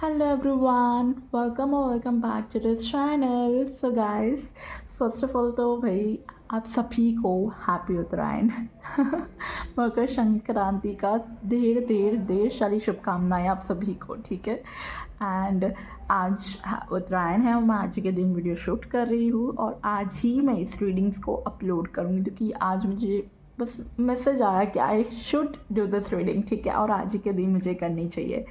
Hello everyone, welcome or welcome back to this channel. So guys, first of all तो भाई आप सभी को हैप्पी उत्तरायण मकर संक्रांति का ढेर सारी शुभकामनाएं आप सभी को, ठीक है। एंड आज उत्तरायण है और मैं आज के दिन वीडियो शूट कर रही हूँ और आज ही मैं इस रीडिंग्स को अपलोड करूँगी क्योंकि आज मुझे बस मैसेज आया कि I should do this reading, ठीक है, और आज ही के दिन मुझे करनी चाहिए।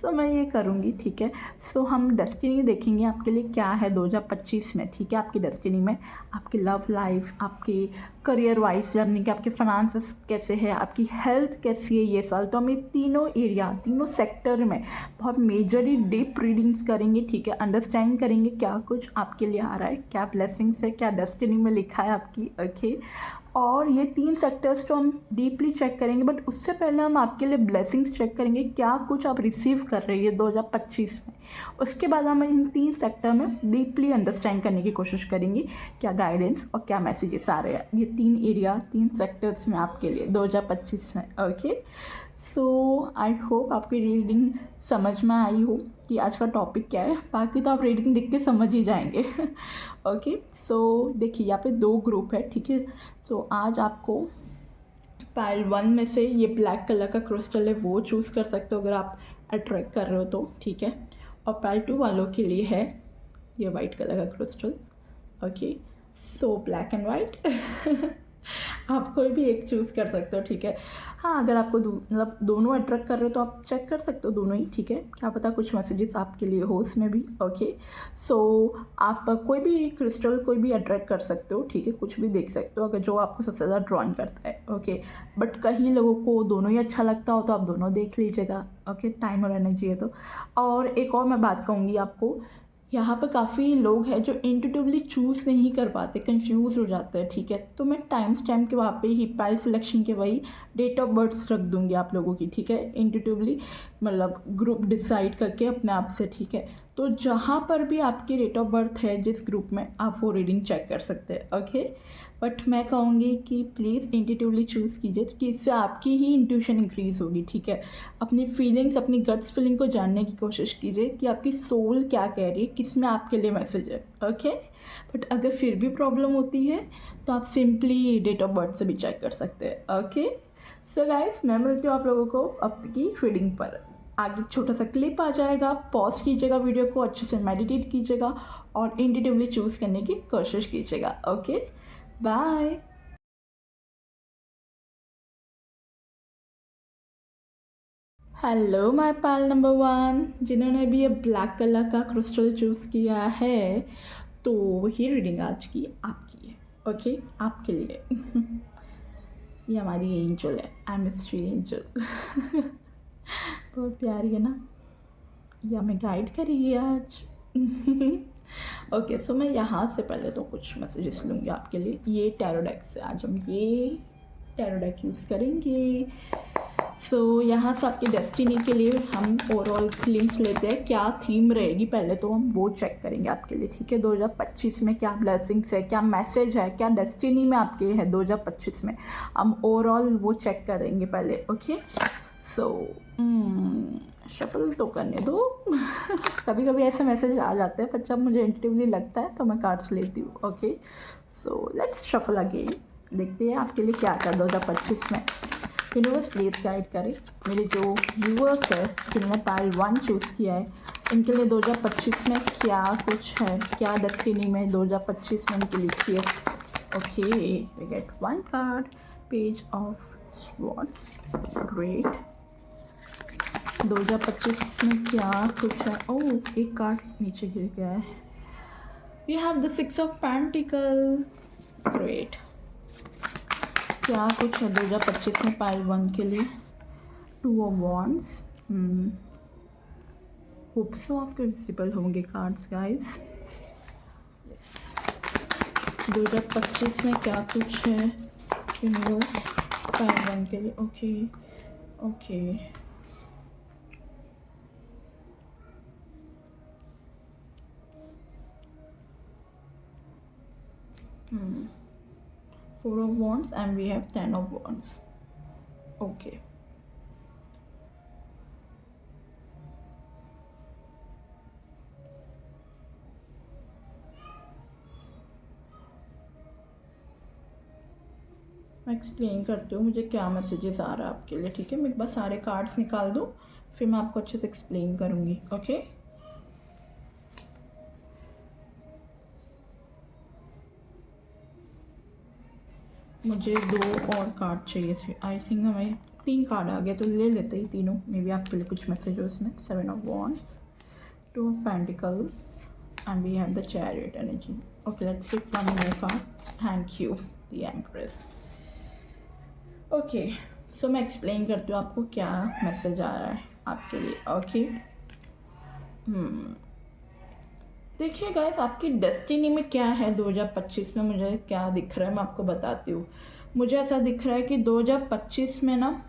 सो मैं ये करूँगी, ठीक है। सो हम डेस्टिनी देखेंगे आपके लिए क्या है 2025 में, ठीक है। आपकी डेस्टिनी में आपकी लव लाइफ, आपकी करियर वाइज यानी कि आपके फाइनेंसेस कैसे है, आपकी हेल्थ कैसी है ये साल। तो हम ये तीनों एरिया, तीनों सेक्टर में बहुत मेजरली डीप रीडिंग्स करेंगे, ठीक है। अंडरस्टैंड करेंगे क्या कुछ आपके लिए आ रहा है, क्या ब्लेसिंग्स है, क्या डेस्टिनी में लिखा है आपकी, ओके। और ये 3 सेक्टर्स तो हम डीपली चेक करेंगे, बट उससे पहले हम आपके लिए ब्लेसिंग्स चेक करेंगे क्या कुछ आप रिसीव कर रही है 2025 में। उसके बाद हम इन 3 सेक्टर में डीपली अंडरस्टैंड करने की कोशिश करेंगे क्या गाइडेंस और क्या मैसेजेस आ रहे हैं ये 3 एरिया, 3 सेक्टर्स में आपके लिए 2025 में, ओके। सो आई होप आपकी रीडिंग समझ में आई हो कि आज का टॉपिक क्या है। बाकी तो आप रीडिंग देख के समझ ही जाएंगे ओके। सो देखिए यहाँ पे 2 ग्रुप है, ठीक है। तो आज आपको पाइल 1 में से ये ब्लैक कलर का क्रिस्टल है वो चूज़ कर सकते हो अगर आप अट्रैक्ट कर रहे हो तो, ठीक है। और पाइल 2 वालों के लिए है ये वाइट कलर का crystal, okay. So black and white आप कोई भी एक चूज़ कर सकते हो, ठीक है। हाँ, अगर आपको मतलब दोनों अट्रैक्ट कर रहे हो तो आप चेक कर सकते हो दोनों ही, ठीक है। क्या पता कुछ मैसेजेस आपके लिए हो उसमें भी, ओके। सो आप कोई भी क्रिस्टल कोई भी अट्रैक्ट कर सकते हो, ठीक है। कुछ भी देख सकते हो अगर जो आपको सबसे ज़्यादा ड्रॉन करता है, ओके। बट कई लोगों को दोनों ही अच्छा लगता हो तो आप दोनों देख लीजिएगा, ओके। टाइम और एनर्जी है तो। और एक और मैं बात कहूँगी आपको, यहाँ पर काफ़ी लोग हैं जो इंट्यूटिवली चूज़ नहीं कर पाते, कंफ्यूज हो जाते हैं, ठीक है। तो मैं टाइम स्टैम्प के वहाँ पे ही पाइल सिलेक्शन के वही डेट ऑफ बर्थ रख दूँगी आप लोगों की, ठीक है। इंट्यूटिवली मतलब ग्रुप डिसाइड करके अपने आप से, ठीक है। तो जहाँ पर भी आपकी डेट ऑफ बर्थ है जिस ग्रुप में, आप वो रीडिंग चेक कर सकते हैं, ओके। बट मैं कहूँगी कि प्लीज़ इंट्यूटिवली चूज़ कीजिए क्योंकि इससे आपकी ही इंट्यूशन इंक्रीज़ होगी, ठीक है। अपनी फीलिंग्स, अपनी गट्स फीलिंग को जानने की कोशिश कीजिए कि आपकी सोल क्या कह रही है, किस में आपके लिए मैसेज है, ओके। बट अगर फिर भी प्रॉब्लम होती है तो आप सिंपली डेट ऑफ बर्थ से भी चेक कर सकते हैं, ओके। सो गाइस, मैं मिलती हूँ आप लोगों को आपकी रीडिंग पर। आगे छोटा सा क्लिप आ जाएगा, पॉज कीजिएगा वीडियो को, अच्छे से मेडिटेट कीजिएगा और इंट्यूटिवली चूज़ करने की कोशिश कीजिएगा, okay. Bye. Hello my Pal number 1 जिन्होंने भी ये ब्लैक कलर का क्रिस्टल चूज़ किया है, तो ये रीडिंग आज की आपकी है, ओके, आपके लिए ये हमारी एंजल है, एमिस्ट्री एंजल बहुत प्यारी है ना, ये हमें गाइड करेगी आज ओके। सो मैं यहाँ से पहले तो कुछ मैसेजेस लूँगी आपके लिए। ये टैरो डेक से आज हम ये टैरो डेक यूज़ करेंगे। सो यहाँ से आपकी डेस्टिनी के लिए हम ओवरऑल क्लिम्स लेते हैं, क्या थीम रहेगी पहले तो हम वो चेक करेंगे आपके लिए, ठीक है। 2025 में क्या ब्लेसिंग्स है, क्या मैसेज है, क्या डेस्टिनी में आपके है 2025 में, हम ओवरऑल वो चेक करेंगे पहले, ओके। सो शफल तो करने दो कभी कभी ऐसे मैसेज आ जाते हैं पर जब मुझे इंट्यूटिवली लगता है तो मैं कार्ड्स लेती हूँ, okay. So let's shuffle again, देखते हैं आपके लिए क्या क्या 2025 में यूनिवर्स प्लीज गाइड करें। मेरे जो व्यूअर्स है जिन्होंने पाइल 1 चूज़ किया है इनके लिए 2025 में क्या कुछ है, क्या डेस्टिनी में 2025 में इनके लिए है, okay. We get 1 card, page of swords, great. 2025 में क्या कुछ है, ओह एक कार्ड नीचे गिर गया है, we have the 6 of pentacle, great. क्या कुछ है 2025 में पाइल 1 के लिए, 2 ऑफ वॉन्ड्स, होप सो आपके विजिबल होंगे कार्ड्स गाइस। 2025 में क्या कुछ है यूनिवर्स पाइल 1 के लिए, okay okay. Four of Wands and we have 10 of Wands, okay। मैं एक्सप्लेन करती हूँ मुझे क्या मैसेजेस आ रहा है आपके लिए, ठीक है। मैं एक बार सारे कार्ड्स निकाल दूँ, फिर मैं आपको अच्छे से एक्सप्लेन करूँगी, ओके। मुझे 2 और कार्ड चाहिए थे, आई थिंक हमें 3 कार्ड आ गए तो ले लेते ही तीनों, मे बी आपके लिए कुछ मैसेज हो इसमें। 7 of wands, 2 of pentacles and we have the chariot energy. Okay, let's pick one more card. Thank you, the empress. Okay, so मैं explain करती हूँ आपको क्या मैसेज आ रहा है आपके लिए, ओके। देखिए गाइस, आपकी डेस्टिनी में क्या है 2025 में, मुझे क्या दिख रहा है मैं आपको बताती हूँ। मुझे ऐसा दिख रहा है कि 2025 में ना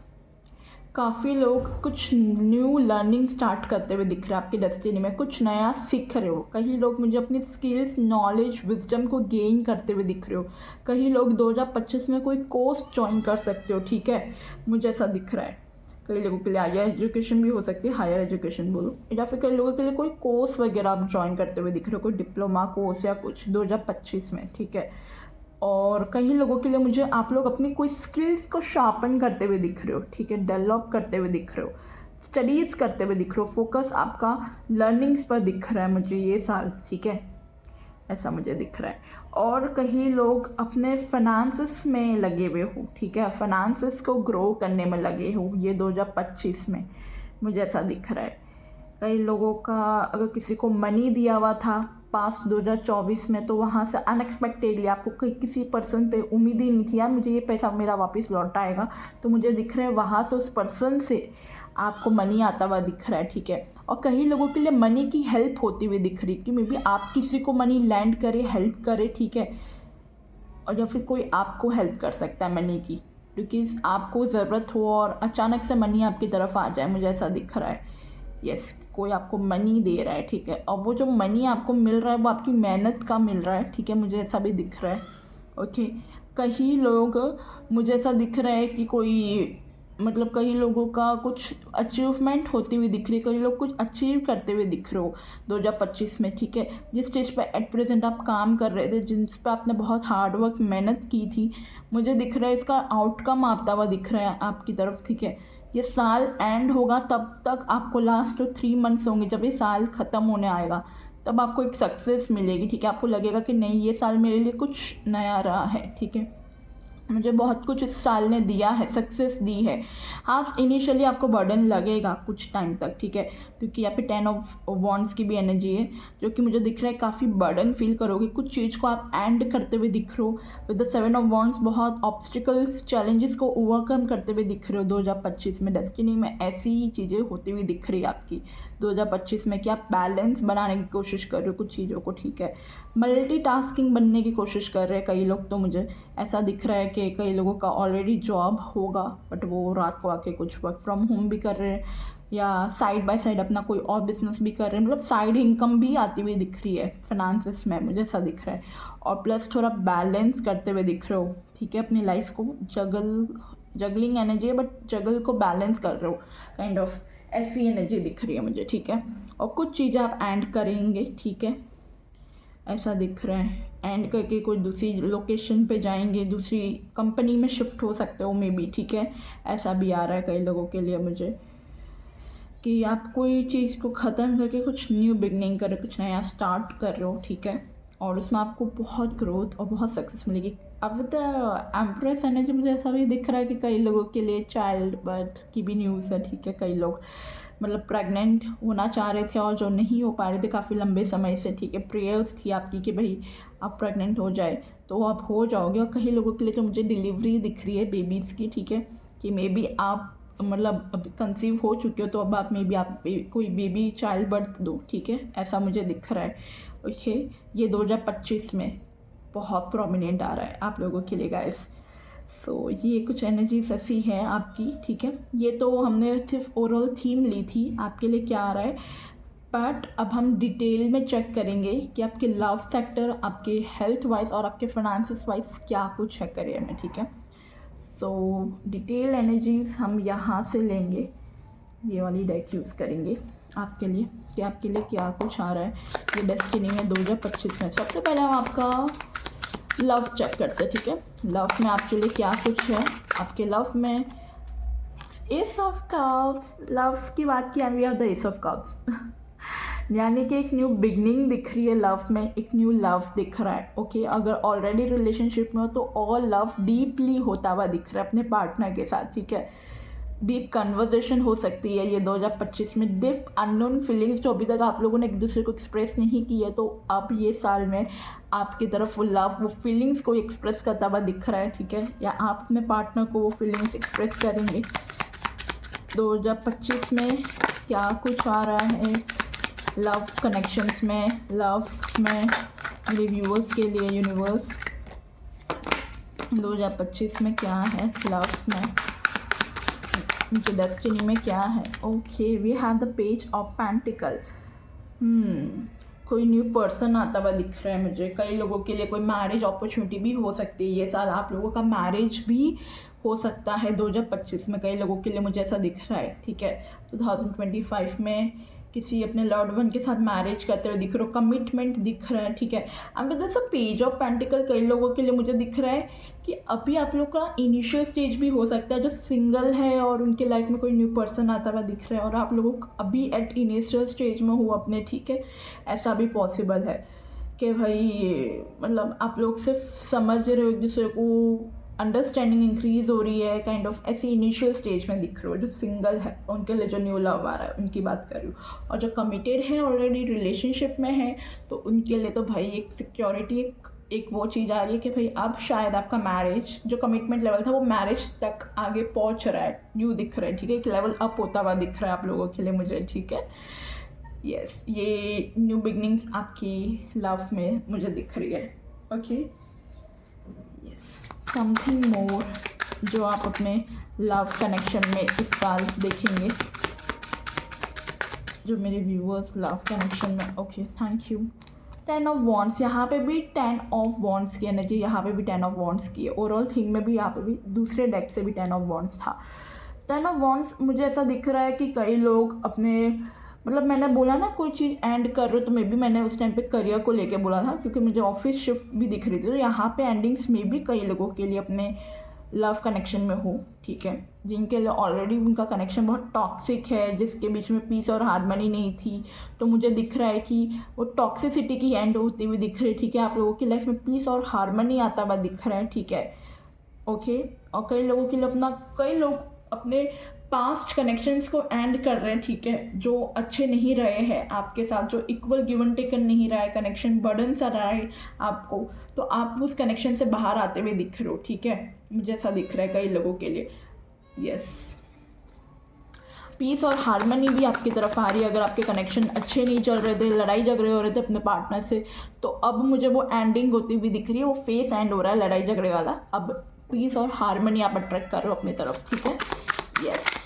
काफ़ी लोग कुछ न्यू लर्निंग स्टार्ट करते हुए दिख रहे हैं आपकी डेस्टिनी में, कुछ नया सीख रहे हो। कई लोग मुझे अपनी स्किल्स, नॉलेज, विजडम को गेन करते हुए दिख रहे हो। कई लोग 2025 में कोई कोर्स ज्वाइन कर सकते हो, ठीक है, मुझे ऐसा दिख रहा है। कई लोगों के लिए हायर एजुकेशन भी हो सकती है, हायर एजुकेशन बोलो, या फिर कई लोगों के लिए कोई कोर्स वगैरह आप ज्वाइन करते हुए दिख रहे हो, कोई डिप्लोमा कोर्स या कुछ 2025 में, ठीक है। और कई लोगों के लिए मुझे आप लोग अपनी कोई स्किल्स को शार्पन करते हुए दिख रहे हो, ठीक है, डेवलप करते हुए दिख रहे हो, स्टडीज़ करते हुए दिख रहे हो, फोकस आपका लर्निंग्स पर दिख रहा है मुझे ये साल, ठीक है, ऐसा मुझे दिख रहा है। और कई लोग अपने फाइनेंसेस में लगे हुए हो, ठीक है, फाइनेंसेस को ग्रो करने में लगे हो ये 2025 में, मुझे ऐसा दिख रहा है। कई लोगों का अगर किसी को मनी दिया हुआ था पास्ट 2024 में, तो वहाँ से अनएक्सपेक्टेडली आपको किसी पर्सन पे उम्मीद ही नहीं थी यार मुझे ये पैसा मेरा वापस लौट आएगा, तो मुझे दिख रहा है वहाँ से उस पर्सन से आपको मनी आता हुआ दिख रहा है, ठीक है। और कई लोगों के लिए मनी की हेल्प होती हुई दिख रही है कि मे बी आप किसी को मनी लैंड करे, हेल्प करे, ठीक है, और या फिर कोई आपको हेल्प कर सकता है मनी की, क्योंकि आपको ज़रूरत हो और अचानक से मनी आपकी तरफ आ जाए, मुझे ऐसा दिख रहा है। यस, कोई आपको मनी दे रहा है, ठीक है, और वो जो मनी आपको मिल रहा है वो आपकी मेहनत का मिल रहा है, ठीक है, मुझे ऐसा भी दिख रहा है, ओके। कई लोग मुझे ऐसा दिख रहा है कि कोई मतलब कई लोगों का कुछ अचीवमेंट होती हुई दिख रही है, कई लोग कुछ अचीव करते हुए दिख रहे हो 2025 में, ठीक है। जिस स्टेज पे एट प्रेजेंट आप काम कर रहे थे, जिस पे आपने बहुत हार्ड वर्क मेहनत की थी, मुझे दिख रहा है इसका आउटकम आता हुआ दिख रहा है आपकी तरफ, ठीक है। ये साल एंड होगा तब तक आपको लास्ट 3 मंथ्स होंगे, जब ये साल ख़त्म होने आएगा तब आपको एक सक्सेस मिलेगी, ठीक है। आपको लगेगा कि नहीं ये साल मेरे लिए कुछ नया रहा है, ठीक है, मुझे बहुत कुछ इस साल ने दिया है, सक्सेस दी है। हाँ, इनिशियली आपको बर्डन लगेगा कुछ टाइम तक, ठीक है, क्योंकि यहाँ पे 10 ऑफ वॉन्ड्स की भी एनर्जी है, जो कि मुझे दिख रहा है काफ़ी बर्डन फील करोगे, कुछ चीज़ को आप एंड करते हुए दिख रहे हो। विद द 7 ऑफ वॉन्ड्स बहुत ऑब्स्टिकल्स, चैलेंजेस को ओवरकम करते हुए दिख रहे हो 2025 में। डेस्टिनी में ऐसी ही चीज़ें होती हुई दिख रही है आपकी 2025 में कि आप बैलेंस बनाने की कोशिश कर रहे हो कुछ चीज़ों को, ठीक है, मल्टीटास्किंग बनने की कोशिश कर रहे हैं कई लोग। तो मुझे ऐसा दिख रहा है कि कई लोगों का ऑलरेडी जॉब होगा, बट वो रात को आके कुछ वर्क फ्रॉम होम भी कर रहे हैं, या साइड बाय साइड अपना कोई और बिजनेस भी कर रहे हैं, मतलब साइड इनकम भी आती हुई दिख रही है फाइनेंसेस में, मुझे ऐसा दिख रहा है। और प्लस थोड़ा बैलेंस करते हुए दिख रहे हो, ठीक है, अपनी लाइफ को जगलिंग एनर्जी है, बट जगल को बैलेंस कर रहे हो, काइंड ऑफ ऐसी एनर्जी दिख रही है मुझे, ठीक है। और कुछ चीज़ें आप एंड करेंगे, ठीक है, ऐसा दिख रहा है। एंड करके कोई दूसरी लोकेशन पे जाएंगे, दूसरी कंपनी में शिफ्ट हो सकते हो मे बी, ठीक है, ऐसा भी आ रहा है कई लोगों के लिए मुझे, कि आप कोई चीज़ को ख़त्म करके कुछ न्यू बिगनिंग कर रहे हो, कुछ नया स्टार्ट कर रहे हो, ठीक है, और उसमें आपको बहुत ग्रोथ और बहुत सक्सेस मिलेगी। अब द एम्प्रेस एनर्जी मुझे ऐसा भी दिख रहा है कि कई लोगों के लिए चाइल्ड बर्थ की भी न्यूज़ है, ठीक है, कई लोग मतलब प्रेग्नेंट होना चाह रहे थे और जो नहीं हो पा रहे थे काफ़ी लंबे समय से, ठीक है, प्रेयर्स थी आपकी कि भाई आप प्रेग्नेंट हो जाए तो आप हो जाओगे। और कई लोगों के लिए तो मुझे डिलीवरी दिख रही है बेबीज़ की, ठीक है, कि मे बी आप मतलब अब कंसीव हो चुके हो तो अब आप मे बी आप कोई बेबी चाइल्ड बर्थ दो, ठीक है, ऐसा मुझे दिख रहा है, ओके। ये 2025 में बहुत प्रोमिनेंट आ रहा है आप लोगों के लिए गाइस। सो ये कुछ एनर्जीज ऐसी हैं आपकी, ठीक है। ये तो हमने सिर्फ ओवरऑल थीम ली थी आपके लिए क्या आ रहा है, बट अब हम डिटेल में चेक करेंगे कि आपके लव सेक्टर, आपके हेल्थ वाइज और आपके फाइनेंसिस वाइज क्या कुछ है करियर में, ठीक है। सो डिटेल एनर्जीज हम यहाँ से लेंगे, ये वाली डेक यूज़ करेंगे आपके लिए कि आपके लिए क्या कुछ आ रहा है ये डेस्टिनी में 2025 में। सबसे पहले हम आपका लव चेक करते हैं, ठीक है। लव में आपके लिए क्या कुछ है, आपके लव में एस ऑफ कप्स। लव की बात की, we have the ace of cups यानी कि एक न्यू बिगनिंग दिख रही है लव में, एक न्यू लव दिख रहा है। ओके अगर ऑलरेडी रिलेशनशिप में हो तो और लव डीपली होता हुआ दिख रहा है अपने पार्टनर के साथ, ठीक है। डीप कन्वर्जेशन हो सकती है ये 2025 में। डीप अननोन फीलिंग्स जो अभी तक आप लोगों ने एक दूसरे को एक्सप्रेस नहीं की है, तो अब ये साल में आपकी तरफ वो लव, वो फीलिंग्स को एक्सप्रेस करता हुआ दिख रहा है, ठीक है। या आप अपने पार्टनर को वो फीलिंग्स एक्सप्रेस करेंगे। 2025 में क्या कुछ आ रहा है लव कनेक्शंस में, लव में मेरे व्यूअर्स के लिए यूनिवर्स 2025 में क्या है लव में, उनके डेस्टिनी में क्या है। Okay we have the page of pentacles. कोई न्यू पर्सन आता हुआ दिख रहा है मुझे। कई लोगों के लिए कोई मैरिज अपॉर्चुनिटी भी हो सकती है ये साल, आप लोगों का मैरिज भी हो सकता है 2025 में। कई लोगों के लिए मुझे ऐसा दिख रहा है, ठीक है। 2025 में किसी अपने लव्ड वन के साथ मैरिज करते हुए दिख रहे हो, कमिटमेंट दिख रहा है, ठीक है। And with the page of pentacle कई लोगों के लिए मुझे दिख रहा है कि अभी आप लोग का इनिशियल स्टेज भी हो सकता है, जो सिंगल है और उनके लाइफ में कोई न्यू पर्सन आता हुआ दिख रहा है और आप लोगों अभी एट इनिशियल स्टेज में हो अपने, ठीक है। ऐसा भी पॉसिबल है कि भाई मतलब आप लोग सिर्फ समझ रहे हो एक दूसरे को, अंडरस्टैंडिंग इंक्रीज हो रही है काइंड ऑफ, ऐसी इनिशियल स्टेज में दिख रहे हो। जो सिंगल है उनके लिए जो न्यू लव आ रहा है उनकी बात कर रही हूँ, और जो कमिटेड है ऑलरेडी रिलेशनशिप में है तो उनके लिए तो भाई एक सिक्योरिटी, एक वो चीज़ आ रही है कि भाई अब शायद आपका मैरिज, जो कमिटमेंट लेवल था वो मैरिज तक आगे पहुँच रहा है, न्यू दिख रहा है, ठीक है। एक लेवल अप होता हुआ दिख रहा है आप लोगों के लिए मुझे, ठीक है। यस ये न्यू बिगनिंग्स आपकी लव में मुझे दिख रही है। ओके यस समथिंग मोर जो आप अपने लव कनेक्शन में इस साल देखेंगे, जो मेरे व्यूअर्स लव कनेक्शन में। Okay thank you. 10 of wands, यहाँ पे भी 10 ऑफ वॉन्ड्स की एनर्जी, यहाँ पे भी 10 ऑफ वॉन्ड्स की है। ओवरऑल थिंग में भी यहाँ पे भी दूसरे डेक से भी 10 ऑफ वॉन्ड्स था। 10 ऑफ वॉन्ड्स मुझे ऐसा दिख रहा है कि कई लोग अपने, मतलब मैंने बोला ना कोई चीज़ एंड कर रहे हो, तो मे बी मैंने उस टाइम पे करियर को लेके बोला था क्योंकि मुझे ऑफिस शिफ्ट भी दिख रही थी। तो यहाँ पे एंडिंग्स में भी कई लोगों के लिए अपने लव कनेक्शन में हो, ठीक है, जिनके लिए ऑलरेडी उनका कनेक्शन बहुत टॉक्सिक है, जिसके बीच में पीस और हारमनी नहीं थी, तो मुझे दिख रहा है कि वो टॉक्सिसिटी की एंड होती हुई दिख रही है, ठीक है। आप लोगों की लाइफ में पीस और हारमनी आता हुआ दिख रहा है, ठीक है। ओके और कई लोगों के लिए कई लोग अपने पास्ट कनेक्शंस को एंड कर रहे हैं, ठीक है, जो अच्छे नहीं रहे हैं आपके साथ, जो इक्वल गिवन टेकन नहीं रहा है, कनेक्शन बर्डन सा रहा है आपको, तो आप उस कनेक्शन से बाहर आते हुए दिख रहे हो, ठीक है। मुझे ऐसा दिख रहा है कई लोगों के लिए। यस पीस और हारमनी भी आपकी तरफ आ रही है। अगर आपके कनेक्शन अच्छे नहीं चल रहे थे, लड़ाई झगड़े हो रहे थे अपने पार्टनर से, तो अब मुझे वो एंडिंग होती हुई दिख रही है, वो फेस एंड हो रहा है लड़ाई झगड़े वाला। अब पीस और हारमनी आप अट्रैक्ट कर रहे हो अपनी तरफ, ठीक है। यस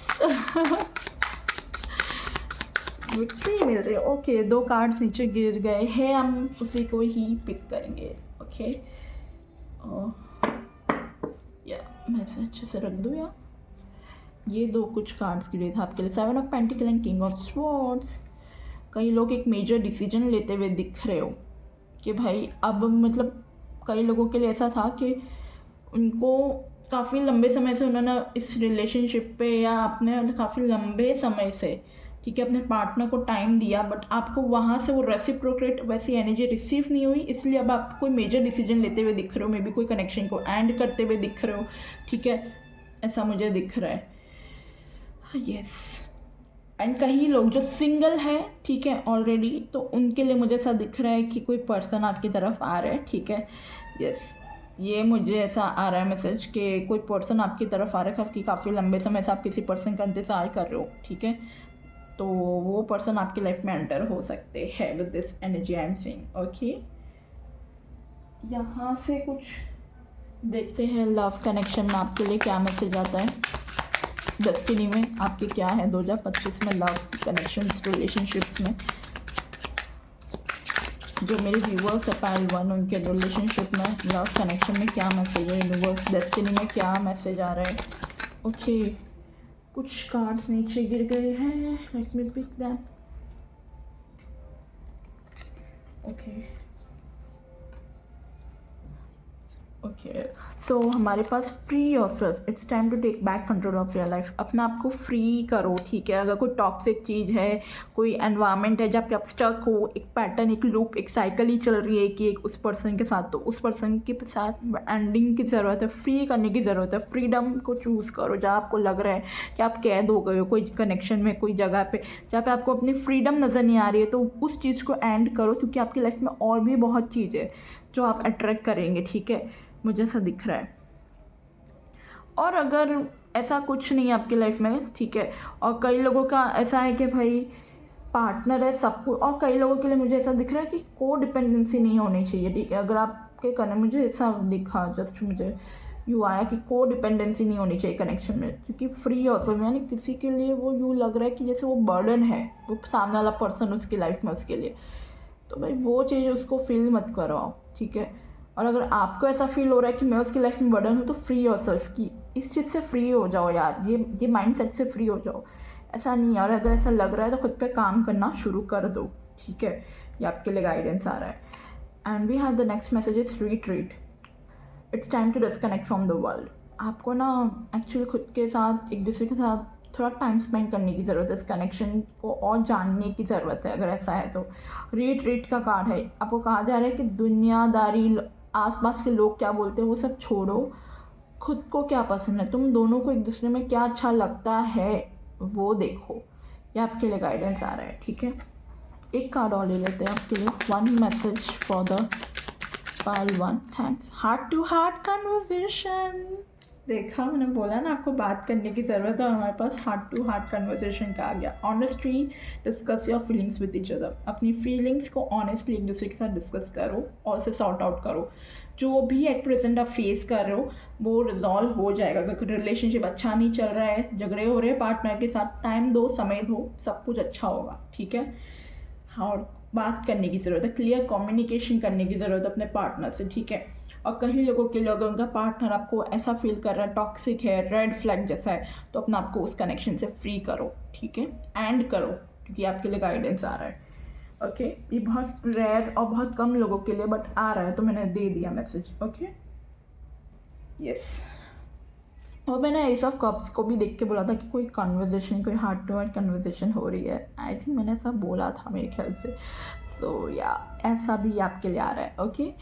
विक्ट्री मिल रही है। ओके 2 कार्ड्स नीचे गिर गए हैं, हम उसी को ही पिक करेंगे। ओके या मैं इसे अच्छे से रख दूँ, या ये 2 कुछ कार्ड्स गिरे थे आपके लिए। 7 of pentacle and king of swords. कई लोग एक मेजर डिसीजन लेते हुए दिख रहे हो कि भाई अब मतलब कई लोगों के लिए ऐसा था कि उनको काफ़ी लंबे समय से उन्होंने इस रिलेशनशिप पे या अपने काफ़ी लंबे समय से, ठीक है, अपने पार्टनर को टाइम दिया, बट आपको वहाँ से वो रेसिप्रोकेट वैसी एनर्जी रिसीव नहीं हुई, इसलिए अब आप कोई मेजर डिसीजन लेते हुए दिख रहे हो, मे बी कोई कनेक्शन को एंड करते हुए दिख रहे हो, ठीक है, ऐसा मुझे दिख रहा है। यस एंड कई लोग जो सिंगल है, ठीक है, ऑलरेडी, तो उनके लिए मुझे ऐसा दिख रहा है कि कोई पर्सन आपकी तरफ आ रहा है, ठीक है। यस ये मुझे ऐसा आ रहा है मैसेज कि कोई पर्सन आपकी तरफ आ रहा है कि काफ़ी लंबे समय से आप किसी पर्सन का इंतज़ार कर रहे हो, ठीक है, तो वो पर्सन आपकी लाइफ में एंटर हो सकते हैं with this energy I am saying. Okay यहाँ से कुछ देखते हैं लव कनेक्शन में आपके लिए क्या मैसेज आता है, डेस्टिनी में आपके क्या है 2025 में लव कनेक्शंस रिलेशनशिप्स में। जो मेरे व्यूवर्स है पाइल 1 उनके रिलेशनशिप में लव कनेक्शन में क्या मैसेज है, यूनिवर्स डेस्टिनी में क्या मैसेज आ रहा है। ओके कुछ कार्ड्स नीचे गिर गए हैं, let me pick them. Okay okay, so हमारे पास free yourself, it's time to take back control of your life. अपने आप को फ्री करो, ठीक है। अगर कोई टॉक्सिक चीज़ है, कोई एनवायरनमेंट है जहाँ पे आप स्टक हो, एक पैटर्न, एक लूप, एक साइकिल ही चल रही है कि एक उस पर्सन के साथ, तो उस पर्सन के साथ एंडिंग की ज़रूरत है, फ्री करने की ज़रूरत है। फ्रीडम को चूज़ करो जहाँ आपको लग रहा है कि आप कैद हो गए हो कोई कनेक्शन में, कोई जगह पे जहाँ पे आपको अपनी फ्रीडम नज़र नहीं आ रही है, तो उस चीज़ को एंड करो, क्योंकि आपकी लाइफ में और भी बहुत चीज़ है जो आप अट्रैक्ट करेंगे, ठीक है। मुझे ऐसा दिख रहा है। और अगर ऐसा कुछ नहीं है आपकी लाइफ में, ठीक है, और कई लोगों का ऐसा है कि भाई पार्टनर है सब कुछ, और कई लोगों के लिए मुझे ऐसा दिख रहा है कि को डिपेंडेंसी नहीं होनी चाहिए, ठीक है। अगर आपके करने मुझे ऐसा दिखा, जस्ट मुझे यूँ आया कि को डिपेंडेंसी नहीं होनी चाहिए कनेक्शन में, क्योंकि फ्री ऑल्सो, यानी किसी के लिए वो यूँ लग रहा है कि जैसे वो बर्डन है, वो सामने वाला पर्सन उसकी लाइफ में उसके लिए, तो भाई वो चीज़ उसको फील मत कराओ, ठीक है। और अगर आपको ऐसा फील हो रहा है कि मैं उसकी लाइफ में बर्डन हूँ, तो फ्री योरसेल्फ की इस चीज़ से फ्री हो जाओ यार, ये माइंडसेट से फ्री हो जाओ। ऐसा नहीं है, और अगर ऐसा लग रहा है तो खुद पे काम करना शुरू कर दो, ठीक है। ये आपके लिए गाइडेंस आ रहा है। And we have the next message is retreat, it's time to disconnect from the world. आपको ना एक्चुअली खुद के साथ, एक दूसरे के साथ थोड़ा टाइम स्पेंड करने की ज़रूरत है, इस कनेक्शन को और जानने की ज़रूरत है। अगर ऐसा है तो रिट्रीट का कार्ड है, आपको कहा जा रहा है कि दुनियादारी, आसपास के लोग क्या बोलते हैं वो सब छोड़ो, खुद को क्या पसंद है, तुम दोनों को एक दूसरे में क्या अच्छा लगता है वो देखो। ये आपके लिए गाइडेंस आ रहा है, ठीक है। एक कार्ड और ले लेते हैं आपके लिए, one message for the pile one. Thanks, heart to heart conversation. देखा, मैंने बोला ना आपको बात करने की ज़रूरत है, और हमारे पास हार्ट टू हार्ट कन्वर्सेशन का आ गया। Honestly discuss your feelings with each other, अपनी फीलिंग्स को ऑनेस्टली एक दूसरे के साथ डिस्कस करो और उसे सॉर्ट आउट करो। जो भी एट प्रेजेंट आप फेस कर रहे हो वो रिजॉल्व हो जाएगा। अगर रिलेशनशिप अच्छा नहीं चल रहा है, झगड़े हो रहे हैं पार्टनर के साथ, टाइम दो, समय दो, सब कुछ अच्छा होगा, ठीक है। और बात करने की ज़रूरत है, क्लियर कम्युनिकेशन करने की ज़रूरत है अपने पार्टनर से, ठीक है। और कई लोगों के लिए अगर उनका पार्टनर आपको ऐसा फील कर रहा है, टॉक्सिक है, रेड फ्लैग जैसा है, तो अपना आपको उस कनेक्शन से फ्री करो, ठीक है, एंड करो, क्योंकि आपके लिए गाइडेंस आ रहा है। ओके, ये बहुत रेयर और बहुत कम लोगों के लिए बट आ रहा है, तो मैंने दे दिया मैसेज। Okay, yes. और मैंने एस ऑफ कप्स को भी देख के बोला था कि कोई कन्वर्सेशन, कोई हार्ट टू हार्ट कन्वर्सेशन हो रही है। आई थिंक मैंने ऐसा बोला था मेरे ख्याल से। सो या ऐसा भी आपके लिए आ रहा है। ओके,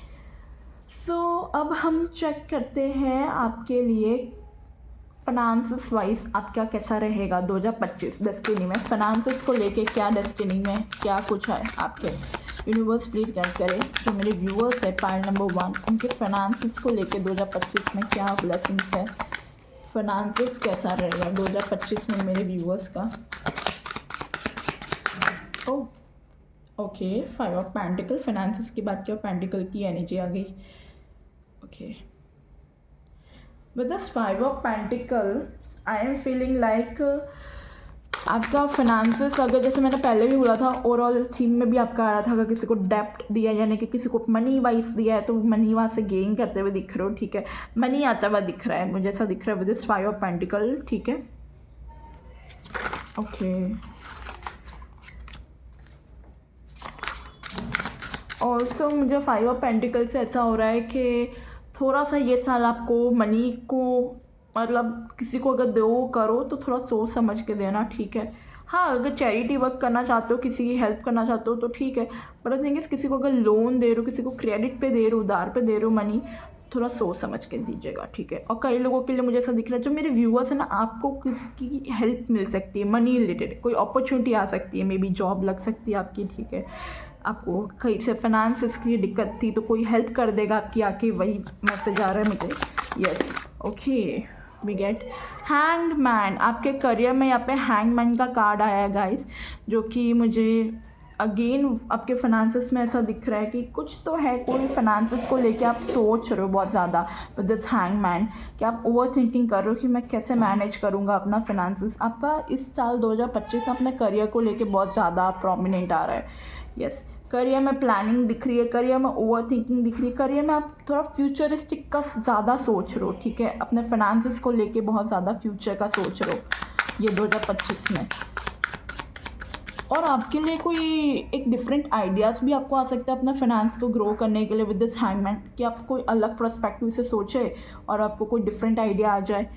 सो अब हम चेक करते हैं आपके लिए फाइनेंस वाइज आपका कैसा रहेगा 2025 डेस्टिनी में। फाइनेंस को लेके क्या डेस्टिनी में क्या कुछ है आपके। यूनिवर्स प्लीज़ गाइड करें जो मेरे व्यूअर्स है पाइल नंबर 1, उनके फाइनेंस को लेके 2025 में क्या ब्लेसिंग्स है। फाइनेंस कैसा रहेगा 2025 में मेरे व्यूअर्स का। ओके, 5 ऑफ पेंटिकल, फाइनेंस की बात की और पेंटिकल की एनर्जी आ गई। Okay, with this 5 of pentacle I am feeling like आपका फाइनेंस, अगर जैसे मैंने पहले भी बोला था, ओवरऑल थीम में भी आपका आ रहा था, अगर किसी को डेप्ट दिया यानी कि किसी को मनी वाइज दिया है तो मनी वहाँ से गेन करते हुए दिख रहे हो, ठीक है। मनी आता हुआ दिख रहा है, मुझे ऐसा दिख रहा है विद दिस 5 ऑफ पेंटिकल, ठीक है। ओके, ऑल्सो मुझे 5 ऑफ पेंटिकल से ऐसा हो रहा है कि थोड़ा सा ये साल आपको मनी को, मतलब किसी को अगर दो करो तो थोड़ा सोच समझ के देना, ठीक है। हाँ, अगर चैरिटी वर्क करना चाहते हो, किसी की हेल्प करना चाहते हो तो ठीक है, बट थिंग इस किसी को अगर लोन दे रहे हो, किसी को क्रेडिट पे दे रहे हो, उधार पे दे रहे हो मनी, थोड़ा सोच समझ के दीजिएगा, ठीक है। और कई लोगों के लिए मुझे ऐसा दिख रहा है, जो मेरे व्यूअर्स हैं ना, आपको किसकी हेल्प मिल सकती है मनी रिलेटेड, कोई अपॉर्चुनिटी आ सकती है, मे बी जॉब लग सकती है आपकी, ठीक है। आपको कहीं से फाइनेंस की दिक्कत थी तो कोई हेल्प कर देगा आपकी आके, वही मैसेज आ रहा है मुझे। Yes, okay, we get hangman. आपके करियर में यहाँ पे हैंगमैन का कार्ड आया है गाइस, जो कि मुझे अगेन आपके फाइनेंस में ऐसा दिख रहा है कि कुछ तो है, कोई फाइनेंस को लेके आप सोच रहे हो बहुत ज़्यादा विद दिस हैंगमैन, कि आप ओवर थिंकिंग कर रहे हो कि मैं कैसे मैनेज करूँगा अपना फाइनेंस। आपका इस साल 2025 अपने करियर को लेके बहुत ज़्यादा प्रोमिनेंट आ रहा है। यस, करियर में प्लानिंग दिख रही है, करियर में ओवर थिंकिंग दिख रही है, करियर में आप थोड़ा फ्यूचरिस्टिक का ज़्यादा सोच रहे हो, ठीक है। अपने फाइनेंस को लेके बहुत ज़्यादा फ्यूचर का सोच रहे हो ये 2025 में। और आपके लिए कोई एक डिफरेंट आइडियाज़ भी आपको आ सकता है अपना फाइनेंस को ग्रो करने के लिए विद दिस हैंगमैन, कि आप कोई अलग पर्सपेक्टिव से सोचे और आपको कोई डिफरेंट आइडिया आ जाए।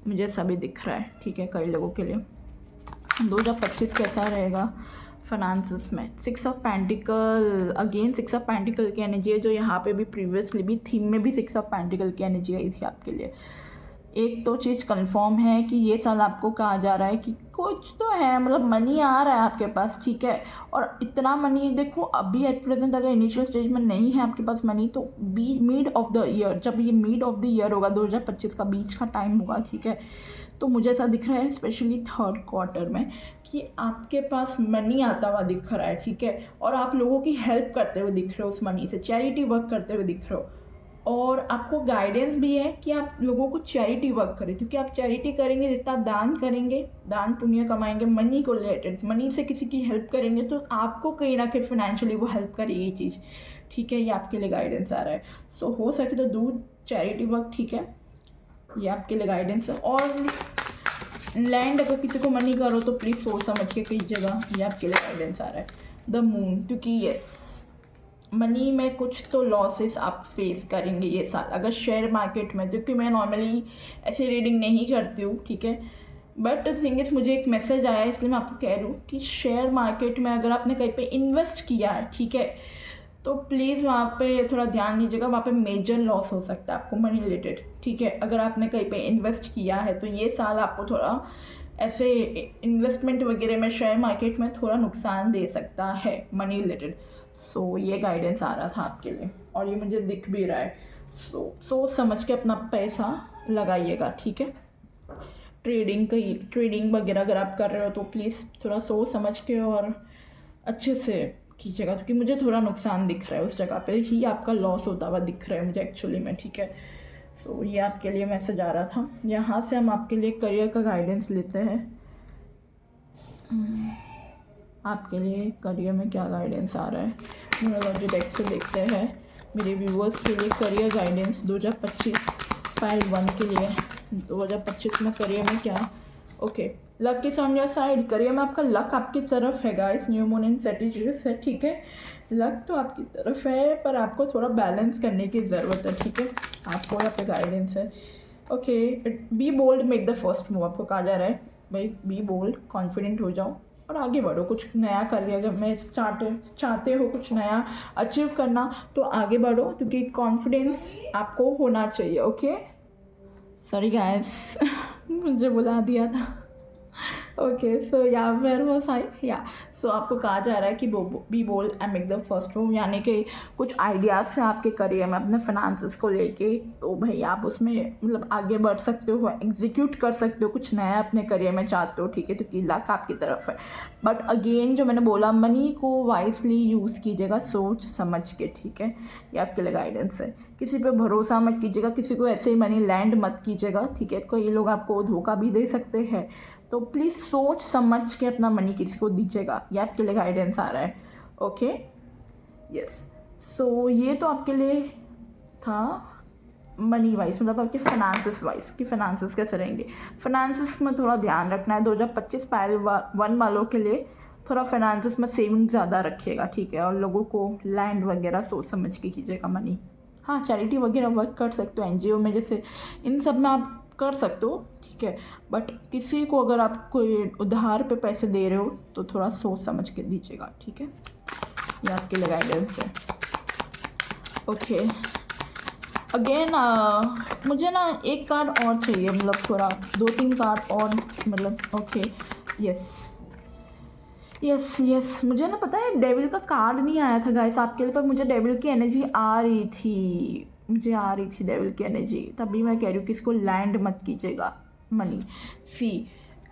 मुझे सभी दिख रहा है, ठीक है, कई लोगों के लिए 2025 कैसा रहेगा फाइनेंसिस में। 6 of pentacle, again 6 of pentacle की एनर्जी है, जो यहाँ पे भी प्रीवियसली भी थीम में भी 6 ऑफ पेंटिकल की एनर्जी आई थी आपके लिए। एक तो चीज़ कंफर्म है कि ये साल आपको कहा जा रहा है कि कुछ तो है, मतलब मनी आ रहा है आपके पास, ठीक है। और इतना मनी देखो, अभी एट प्रेजेंट अगर इनिशियल स्टेज में नहीं है आपके पास मनी, तो मिड ऑफ द ईयर, जब ये मिड ऑफ द ईयर होगा 2025 का बीच का टाइम होगा, ठीक है, तो मुझे ऐसा दिख रहा है स्पेशली थर्ड क्वार्टर में कि आपके पास मनी आता हुआ दिख रहा है, ठीक है। और आप लोगों की हेल्प करते हुए दिख रहे हो उस मनी से, चैरिटी वर्क करते हुए दिख रहे हो। और आपको गाइडेंस भी है कि आप लोगों को चैरिटी वर्क करें, क्योंकि आप चैरिटी करेंगे, जितना दान करेंगे, दान पुण्य कमाएंगे, मनी को रिलेटेड, मनी से किसी की हेल्प करेंगे, तो आपको कहीं ना कहीं फाइनेंशियली वो हेल्प करेगी चीज़, ठीक है। ये आपके लिए गाइडेंस आ रहा है। सो हो सके तो डू चैरिटी वर्क, ठीक है, ये आपके लिए गाइडेंस है। और लैंड अगर किसी को मनी करो तो प्लीज़ सोच समझ के कीजिएगा, ये आपके लिए गाइडेंस आ रहा है। द मून, क्योंकि यस मनी में कुछ तो लॉसेस आप फेस करेंगे ये साल, अगर शेयर मार्केट में, क्योंकि मैं नॉर्मली ऐसी रीडिंग नहीं करती हूँ, ठीक है, बट थिंग इज मुझे एक मैसेज आया, इसलिए मैं आपको कह रही हूँ कि शेयर मार्केट में अगर आपने कहीं पे इन्वेस्ट किया है, ठीक है, तो प्लीज़ वहाँ पे थोड़ा ध्यान दीजिएगा, वहाँ पे मेजर लॉस हो सकता है आपको मनी रिलेटेड, ठीक है। अगर आपने कहीं पे इन्वेस्ट किया है तो ये साल आपको थोड़ा ऐसे इन्वेस्टमेंट वगैरह में, शेयर मार्केट में थोड़ा नुकसान दे सकता है मनी रिलेटेड। सो ये गाइडेंस आ रहा था आपके लिए और ये मुझे दिख भी रहा है। सोच समझ के अपना पैसा लगाइएगा, ठीक है। ट्रेडिंग वगैरह अगर आप कर रहे हो तो प्लीज़ थोड़ा सोच समझ के और अच्छे से कीजिएगा, क्योंकि मुझे थोड़ा नुकसान दिख रहा है, उस जगह पे ही आपका लॉस होता हुआ दिख रहा है मुझे एक्चुअली में, ठीक है। सो ये आपके लिए मैसेज आ रहा था। यहाँ से हम आपके लिए करियर का गाइडेंस लेते हैं। आपके लिए करियर में क्या गाइडेंस आ रहा है, न्यूमरोलॉजी डेक से देखते हैं मेरे व्यूअर्स के लिए करियर गाइडेंस 2025 फाइल 1 के लिए। 2025 में करियर में क्या, okay, luck is on your side. Career में आपका लक आपकी तरफ है guys, new moon in Sagittarius है, ठीक है। लक तो आपकी तरफ है, पर आपको थोड़ा बैलेंस करने की ज़रूरत है, ठीक है। आपको यहाँ पे गाइडेंस है, okay. Be bold, make the first move, आपको कहा जा रहा है भाई बी बोल्ड, कॉन्फिडेंट हो जाओ और आगे बढ़ो। कुछ नया करियर में चाहते हो कुछ नया अचीव करना, तो आगे बढ़ो, क्योंकि कॉन्फिडेंस आपको होना चाहिए, ओके। सॉरी गाइस मुझे बुला दिया था, ओके। सो या वेयर वाज आई, या सो आपको कहा जा रहा है कि be bold and make the first move, यानी कि कुछ आइडियाज़ हैं आपके करियर में अपने फाइनेंसेस को लेके, तो भाई आप उसमें मतलब आगे बढ़ सकते हो, एग्जीक्यूट कर सकते हो, कुछ नया अपने करियर में चाहते हो, ठीक है, क्योंकि लक आपकी तरफ है। बट अगेन जो मैंने बोला, मनी को वाइजली यूज़ कीजिएगा, सोच समझ के, ठीक है। ये आपके लिए गाइडेंस है। किसी पे भरोसा मत कीजिएगा, किसी को ऐसे ही मनी लैंड मत कीजिएगा, ठीक है। कोई लोग आपको धोखा भी दे सकते हैं, तो प्लीज़ सोच समझ के अपना मनी किसी को दीजिएगा, ये आपके लिए गाइडेंस आ रहा है, ओके, यस। सो ये तो आपके लिए था मनी वाइज, मतलब आपके फाइनेंसेस वाइज कि फाइनेंसेस कैसे रहेंगे। फाइनेंसेस में थोड़ा ध्यान रखना है 2025 पाइल 1 वालों के लिए, थोड़ा फाइनेंसेस में सेविंग ज़्यादा रखिएगा, ठीक है। और लोगों को लैंड वगैरह सोच समझ के कीजिएगा मनी। हाँ, चैरिटी वगैरह वर्क कर सकते हो, एनजीओ में जैसे, इन सब में आप कर सकते हो, ठीक है। बट किसी को अगर आप कोई उधार पे पैसे दे रहे हो तो थोड़ा सोच समझ के दीजिएगा, ठीक है। ये आपके लिए गाइडेंस है, ओके। अगेन मुझे ना एक कार्ड और चाहिए, मतलब थोड़ा 2-3 कार्ड और, मतलब ओके, यस यस यस। मुझे ना पता है डेविल का कार्ड नहीं आया था गाइस आपके लिए, पर मुझे डेविल की एनर्जी आ रही थी, मुझे आ रही थी डेविल की एनर्जी, तभी मैं कह रही हूँ कि इसको लैंड मत कीजिएगा money, see.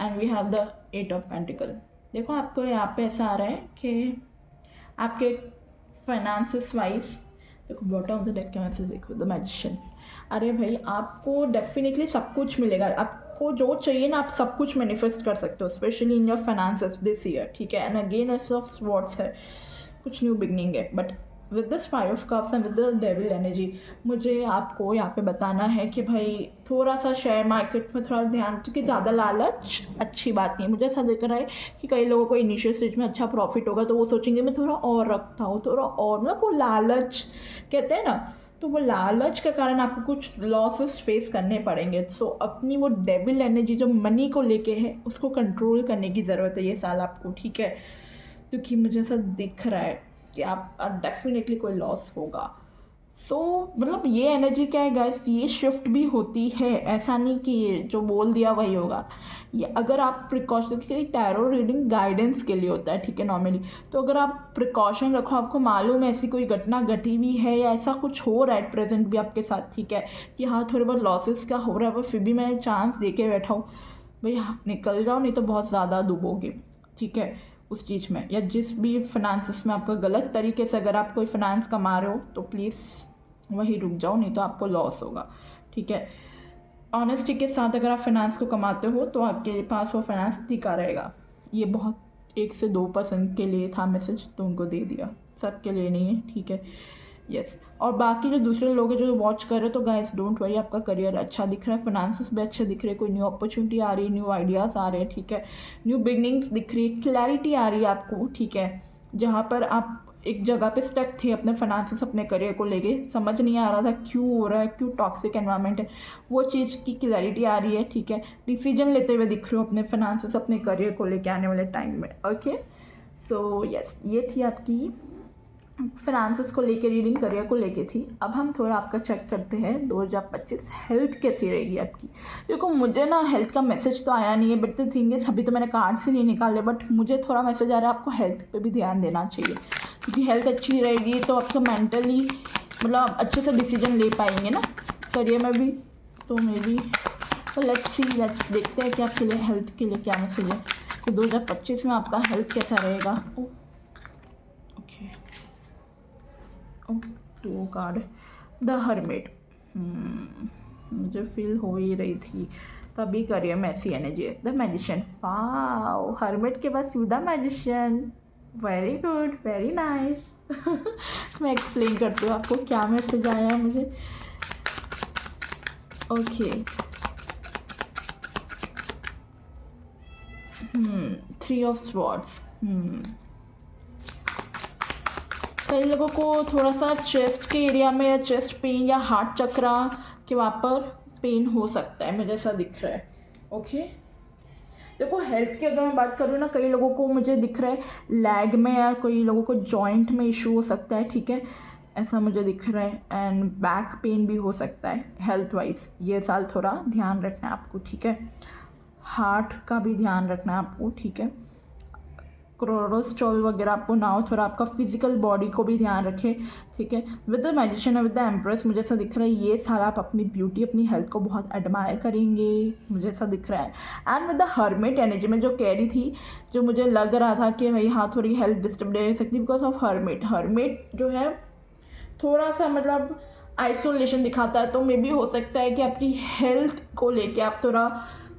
And we have the 8 of pentacle. देखो आपको यहाँ पे ऐसा आ रहा है कि आपके फाइनेंसेस वाइज, देखो बॉटम ऑफ द डेक का मैसेज देखो, द मैजिशियन। अरे भाई आपको डेफिनेटली सब कुछ मिलेगा, आपको जो चाहिए ना, आप सब कुछ मैनिफेस्ट कर सकते हो, specially in your finances this year, ठीक है। And again S of swords है, कुछ न्यू बिगनिंग है, but with this five of cups and with the devil energy, मुझे आपको यहाँ पे बताना है कि भाई थोड़ा सा शेयर मार्केट में थोड़ा ध्यान, क्योंकि ज़्यादा लालच अच्छी बात नहीं है। मुझे ऐसा दिख रहा है कि कई लोगों को इनिशियल स्टेज में अच्छा प्रॉफिट होगा तो वो सोचेंगे मैं थोड़ा और रखता हूँ, थोड़ा और, मतलब वो लालच कहते हैं ना, तो वो लालच के कारण आपको कुछ लॉसेस फेस करने पड़ेंगे। सो अपनी वो डेविल एनर्जी जो मनी को लेके है उसको कंट्रोल करने की ज़रूरत है ये साल आपको, ठीक है, क्योंकि मुझे ऐसा दिख रहा है कि आप डेफिनेटली कोई लॉस होगा। सो मतलब ये एनर्जी क्या है गाइस, ये शिफ्ट भी होती है, ऐसा नहीं कि जो बोल दिया वही होगा। ये अगर आप प्रिकॉशन, क्योंकि टैरो रीडिंग गाइडेंस के लिए होता है, ठीक है, नॉर्मली, तो अगर आप प्रिकॉशन रखो, आपको मालूम है ऐसी कोई घटना घटी हुई है या ऐसा कुछ हो रहा है प्रेजेंट भी आपके साथ, ठीक है, कि हाँ थोड़े बहुत लॉसेस का हो रहा है, पर फिर भी मैं चांस दे के बैठा हूँ, भाई निकल जाओ नहीं तो बहुत ज़्यादा डूबोगे, ठीक है, उस चीज़ में, या जिस भी फिनांसिस में आपका गलत तरीके से अगर आप कोई फिनांस कमा रहे हो तो प्लीज़ वहीं रुक जाओ, नहीं तो आपको लॉस होगा, ठीक है। ऑनेस्टी के साथ अगर आप फाइनेंस को कमाते हो तो आपके पास वो फाइनेंस टिका रहेगा। ये बहुत 1 से 2% के लिए था मैसेज, तो उनको दे दिया, सबके लिए नहीं है, ठीक है, यस। और बाकी जो दूसरे लोग हैं जो वॉच कर रहे हो, तो गाइस डोंट वरी, आपका करियर अच्छा दिख रहा है, फाइनेंसेस भी अच्छे दिख रहे हैं, कोई न्यू अपॉर्चुनिटी आ रही है, न्यू आइडियाज़ आ रहे हैं, ठीक है, न्यू बिगनिंग्स दिख रही है, क्लैरिटी आ रही है आपको, ठीक है। जहाँ पर आप एक जगह पे स्टक थे अपने फाइनेंसेस, अपने करियर को लेके, समझ नहीं आ रहा था क्यों हो रहा है, क्यों टॉक्सिक एनवायरनमेंट है, वो चीज़ की क्लैरिटी आ रही है, ठीक है, डिसीजन लेते हुए दिख रहे हो अपने फाइनेंसेस, अपने करियर को लेके आने वाले टाइम में, ओके। सो यस, ये थी आपकी फाइनेंसेस को लेके रीडिंग, करियर को लेके थी। अब हम थोड़ा आपका चेक करते हैं 2025 हेल्थ कैसी रहेगी आपकी। देखो मुझे ना हेल्थ का मैसेज तो आया नहीं है, बट द थिंग इज अभी तो मैंने कार्ड से नहीं निकाले, बट मुझे थोड़ा मैसेज आ रहा है आपको हेल्थ पे भी ध्यान देना चाहिए, क्योंकि हेल्थ अच्छी रहेगी तो आपका मेंटली मतलब अच्छे से डिसीजन ले पाएंगे ना करियर में भी, तो मे बी, तो लेट्स देखते हैं कि आपके लिए हेल्थ के लिए क्या मैसेज है, तो 2025 में आपका हेल्थ कैसा रहेगा। Okay, two card, the hermit, मुझे फील हो ही रही थी तभी करियर में ऐसी एनर्जी है। द मैजिशियन, वाओ, हर्मिट के बाद सीधा magician, very good, very nice. मैं एक्सप्लेन करती हूँ आपको क्या मैसेज आया मुझे। ओके, 3 ऑफ स्वॉर्ड्स, कई लोगों को थोड़ा सा चेस्ट के एरिया में या चेस्ट पेन या हार्ट चक्रा के वहाँ पर पेन हो सकता है, मुझे ऐसा दिख रहा है, ओके। देखो हेल्थ की अगर मैं बात करूँ ना, कई लोगों को मुझे दिख रहा है लैग में या कई लोगों को जॉइंट में इशू हो सकता है, ठीक है, ऐसा मुझे दिख रहा है, एंड बैक पेन भी हो सकता है हेल्थ वाइज। ये साल थोड़ा ध्यान रखना है आपको, ठीक है, हार्ट का भी ध्यान रखना है आपको, ठीक है, कोलेस्ट्रॉल वगैरह आपको ना हो, थोड़ा आपका फिजिकल बॉडी को भी ध्यान रखें, ठीक है। विद द मैजिशियन और विद द एम्प्रेस, मुझे ऐसा दिख रहा है ये साल आप अपनी ब्यूटी, अपनी हेल्थ को बहुत एडमायर करेंगे, मुझे ऐसा दिख रहा है। And with the hermit energy में जो कह रही थी, जो मुझे लग रहा था कि भाई हाँ थोड़ी हेल्थ डिस्टर्ब रह सकती है बिकॉज ऑफ हर्मिट। हर्मिट जो है थोड़ा सा मतलब आइसोलेशन दिखाता है, तो मे बी हो सकता है कि आपकी हेल्थ को लेके आप थोड़ा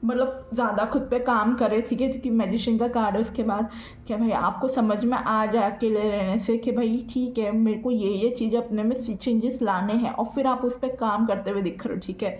मतलब ज़्यादा खुद पे काम करें, ठीक है, क्योंकि मैजिशियन का कार्ड है उसके बाद क्या भाई आपको समझ में आ जाए अकेले रहने से कि भाई ठीक है मेरे को ये चीज़ें अपने में चेंजेस लाने हैं, और फिर आप उस पर काम करते हुए दिख रहे हो, ठीक है।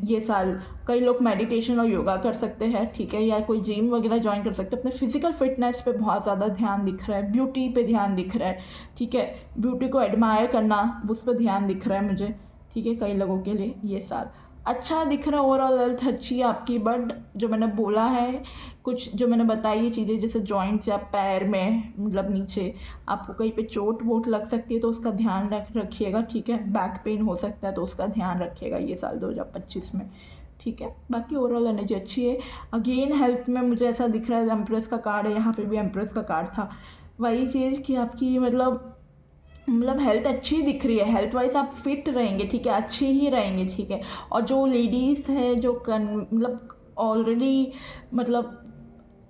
ये साल कई लोग मेडिटेशन और योगा कर सकते हैं, ठीक है, या कोई जिम वगैरह ज्वाइन कर सकते हैं, अपने फिजिकल फिटनेस पे बहुत ज़्यादा ध्यान दिख रहा है, ब्यूटी पे ध्यान दिख रहा है, ठीक है, ब्यूटी को एडमायर करना उस पर ध्यान दिख रहा है मुझे, ठीक है, कई लोगों के लिए ये साल अच्छा दिख रहा है। ओवरऑल हेल्थ अच्छी है आपकी, बट जो मैंने बोला है कुछ जो मैंने बताई ये चीज़ें, जैसे जॉइंट्स या पैर में मतलब नीचे आपको कहीं पे चोट वोट लग सकती है तो उसका ध्यान रखिएगा, ठीक है, बैक पेन हो सकता है तो उसका ध्यान रखिएगा ये साल 2025 में, ठीक है। बाकी ओवरऑल एनर्जी अच्छी है। अगेन हेल्थ में मुझे ऐसा दिख रहा है एम्प्रेस का कार्ड है, यहाँ पे भी एम्प्रेस का कार्ड था, वही चीज़ कि आपकी मतलब हेल्थ अच्छी दिख रही है, हेल्थ वाइज आप फिट रहेंगे, ठीक है, अच्छे ही रहेंगे, ठीक है। और जो लेडीज़ है जो मतलब ऑलरेडी मतलब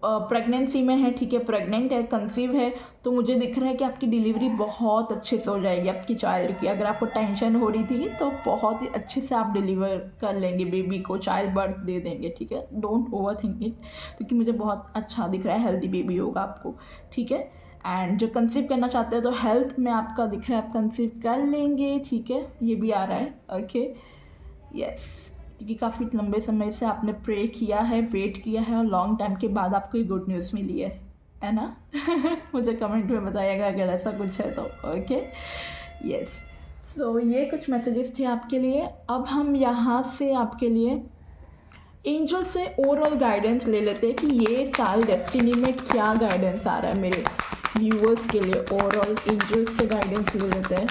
प्रेगनेंसी में है, ठीक है, प्रेग्नेंट है, कंसीव है, तो मुझे दिख रहा है कि आपकी डिलीवरी बहुत अच्छे से हो जाएगी आपकी चाइल्ड की। अगर आपको टेंशन हो रही थी तो बहुत ही अच्छे से आप डिलीवर कर लेंगे बेबी को, चाइल्ड बर्थ दे देंगे, ठीक है, डोंट ओवर थिंक इट, क्योंकि मुझे बहुत अच्छा दिख रहा है हेल्दी बेबी होगा आपको, ठीक है। एंड जो कंसीव करना चाहते हैं तो हेल्थ में आपका दिख रहा है आप कंसीव कर लेंगे, ठीक है, ये भी आ रहा है। ओके यस, क्योंकि काफ़ी लंबे समय से आपने प्रे किया है, वेट किया है और लॉन्ग टाइम के बाद आपको ये गुड न्यूज़ मिली है ना? मुझे कमेंट में बताइएगा अगर ऐसा कुछ है तो। ओके यस, सो ये कुछ मैसेजेस थे आपके लिए। अब हम यहाँ से आपके लिए एंजल से ओवरऑल गाइडेंस ले लेते हैं कि ये साल डेस्टिनी में क्या गाइडेंस आ रहा है मेरे व्यूअर्स के लिए। ओवरऑल एंजल से गाइडेंस ले लेते हैं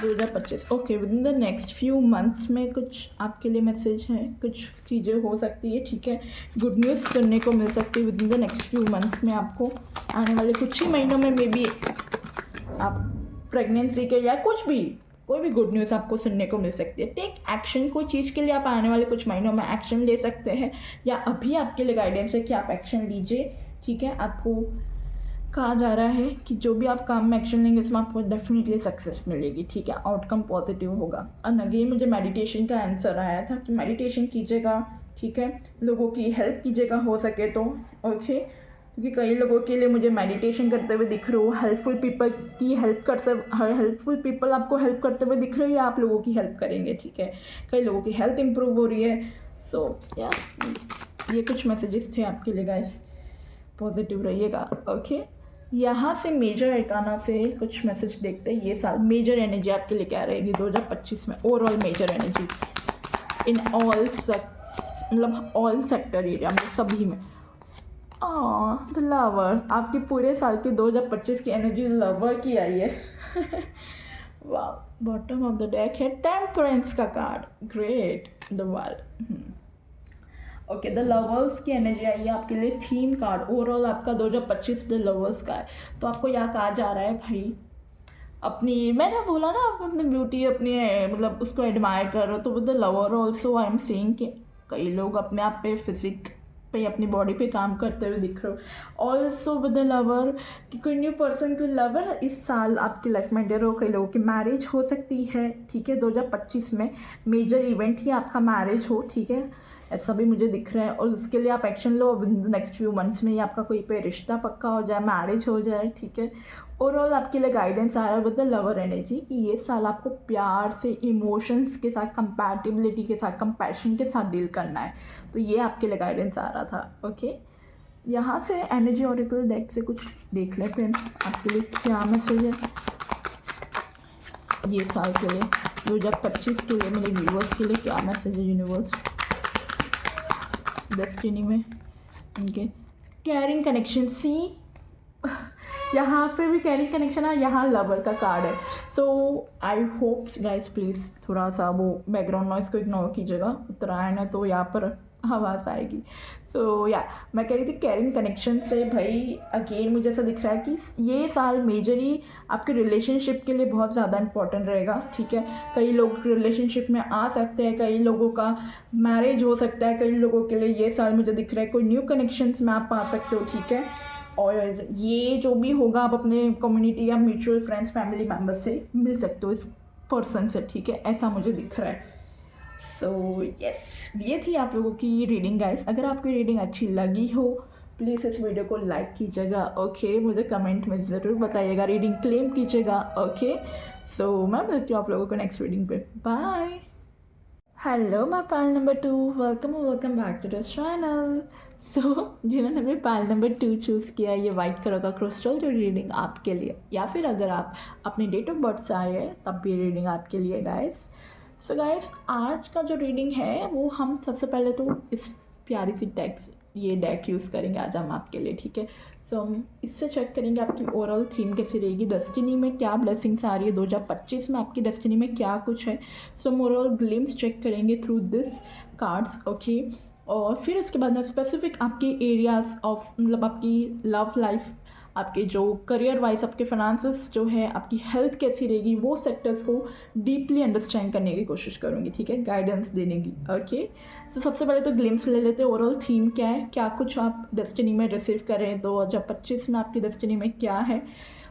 2025। Okay, with in the next few months में कुछ आपके लिए मैसेज है, कुछ चीज़ें हो सकती है, ठीक है, गुड न्यूज़ सुनने को मिल सकती है with in the next few months में। आपको आने वाले कुछ ही महीनों में मे बी आप प्रेगनेंसी के या कुछ भी कोई भी गुड न्यूज़ आपको सुनने को मिल सकती है। टेक एक्शन, कोई चीज़ के लिए आप आने वाले कुछ महीनों में एक्शन ले सकते हैं, या अभी आपके लिए गाइडेंस है कि आप एक्शन लीजिए, ठीक है। आपको कहा जा रहा है कि जो भी आप काम में एक्शन लेंगे इसमें आपको डेफिनेटली सक्सेस मिलेगी, ठीक है, आउटकम पॉजिटिव होगा। और अगेन मुझे मेडिटेशन का आंसर आया था कि मेडिटेशन कीजिएगा, ठीक है, लोगों की हेल्प कीजिएगा हो सके तो। ओके, क्योंकि कई लोगों के लिए मुझे मेडिटेशन करते हुए दिख रहे हो, हेल्पफुल पीपल की हेल्पफुल पीपल आपको हेल्प करते हुए दिख रहे हो या आप लोगों की हेल्प करेंगे, ठीक है। कई लोगों की हेल्थ इंप्रूव हो रही है। सो या ये कुछ मैसेजेस थे आपके लिए गाइस, पॉजिटिव रहिएगा। ओके, यहाँ से मेजर एकाना से कुछ मैसेज देखते हैं। ये साल मेजर एनर्जी आपके लिए क्या रहेगी 2025 में, overall major energy in all मतलब ऑल सेक्टर एरिया में, सभी में। द लवर, आपकी पूरे साल की 2025 की एनर्जी लवर की आई है। वाह, बॉटम ऑफ द डेक है टेम्परेंस का card, great, the world. Okay, the lovers की एनर्जी आई है आपके लिए, थीम कार्ड। ओवरऑल आपका 2025 द लवर्स का है। तो आपको यहाँ कहा जा रहा है भाई, अपनी, मैंने बोला ना, आप अपनी ब्यूटी अपनी मतलब उसको एडमायर कर रहे हो, तो with the lover also I am saying कि कई लोग अपने आप पे फिजिक पे अपनी बॉडी पे काम करते हुए दिख रहे हो। ऑल्सो विद द लवर कि कोई न्यू पर्सन कोई लवर इस साल आपकी लाइफ में डर हो, कई लोगों की मैरिज हो सकती है, ठीक है। 2025 में मेजर इवेंट ही आपका मैरिज हो, ठीक है, ऐसा भी मुझे दिख रहा है। और उसके लिए आप action low with the next few months में, ही आपका कोई पे रिश्ता पक्का हो जाए, मैरिज हो जाए, ठीक है। ओवरऑल आपके लिए गाइडेंस आ रहा है विद द लवर एनर्जी कि ये साल आपको प्यार से, इमोशंस के साथ, कंपैटिबिलिटी के साथ, कंपैशन के साथ डील करना है। तो ये आपके लिए गाइडेंस आ रहा था। ओके, यहाँ से एनर्जी ऑरेकल डेक से कुछ देख लेते हैं आपके लिए क्या मैसेज है ये साल के लिए 2025 के लिए, मेरे व्यूअर्स के लिए क्या मैसेज है यूनिवर्स डेस्टिनी में इनके। कैरिंग कनेक्शन, सी यहाँ पे भी कैरिंग कनेक्शन है, यहाँ लवर का कार्ड है। सो आई होप्स गाइस प्लीज़ थोड़ा सा वो बैकग्राउंड नॉइज़ को इग्नोर कीजिएगा, उत्तरायण है तो यहाँ पर आवाज़ आएगी। सो या मैं कह रही थी कैरिंग कनेक्शन से भाई, अगेन मुझे ऐसा दिख रहा है कि ये साल मेजरली आपके रिलेशनशिप के लिए बहुत ज़्यादा इंपॉर्टेंट रहेगा, ठीक है। कई लोग रिलेशनशिप में आ सकते हैं, कई लोगों का मैरिज हो सकता है, कई लोगों के लिए ये साल मुझे दिख रहा है कोई न्यू कनेक्शंस में आप आ सकते हो, ठीक है। और ये जो भी होगा आप अपने कम्युनिटी या म्यूचुअल फ्रेंड्स, फैमिली मेम्बर्स से मिल सकते हो इस पर्सन से, ठीक है, ऐसा मुझे दिख रहा है। सो यस, ये थी आप लोगों की रीडिंग गाइस। अगर आपको रीडिंग अच्छी लगी हो प्लीज़ इस वीडियो को लाइक कीजिएगा, ओके, मुझे कमेंट में ज़रूर बताइएगा, रीडिंग क्लेम कीजिएगा, ओके। सो मैं मिलती हूँ आप लोगों को नेक्स्ट रीडिंग पे, bye. Hello my Pal number 2, welcome back to this channel. So जिन्होंने भी पाल नंबर 2 चूज़ किया, ये वाइट कलर का क्रिस्टल जो रीडिंग आपके लिए, या फिर अगर आप अपने डेट ऑफ बर्थ से आए हैं तब भी रीडिंग आपके लिए गाइस। सो गाइस, आज का जो रीडिंग है वो हम सबसे पहले तो इस प्यारी सी ये डेक यूज़ करेंगे आज हम आपके लिए, ठीक है। सो हम इससे चेक करेंगे आपकी ओवरऑल थीम कैसी रहेगी, डेस्टिनी में क्या ब्लेसिंग्स आ रही है 2025 में, आपकी डेस्टिनी में क्या कुछ है। सो हम ओवरऑल ग्लिम्स चेक करेंगे थ्रू दिस कार्ड्स, ओके। और फिर उसके बाद में स्पेसिफिक आपके एरियाज़ ऑफ, मतलब आपकी लव लाइफ, आपके जो करियर वाइज, आपके फाइनेंसेस जो है, आपकी हेल्थ कैसी रहेगी, वो सेक्टर्स को डीपली अंडरस्टैंड करने की कोशिश करूँगी, ठीक है, गाइडेंस देने की, ओके। सो सबसे पहले तो ग्लिम्स ले लेते हैं ओवरऑल थीम क्या है, क्या कुछ आप डेस्टिनी में रिसीव करें 2025 में, आपकी डेस्टिनी में क्या है,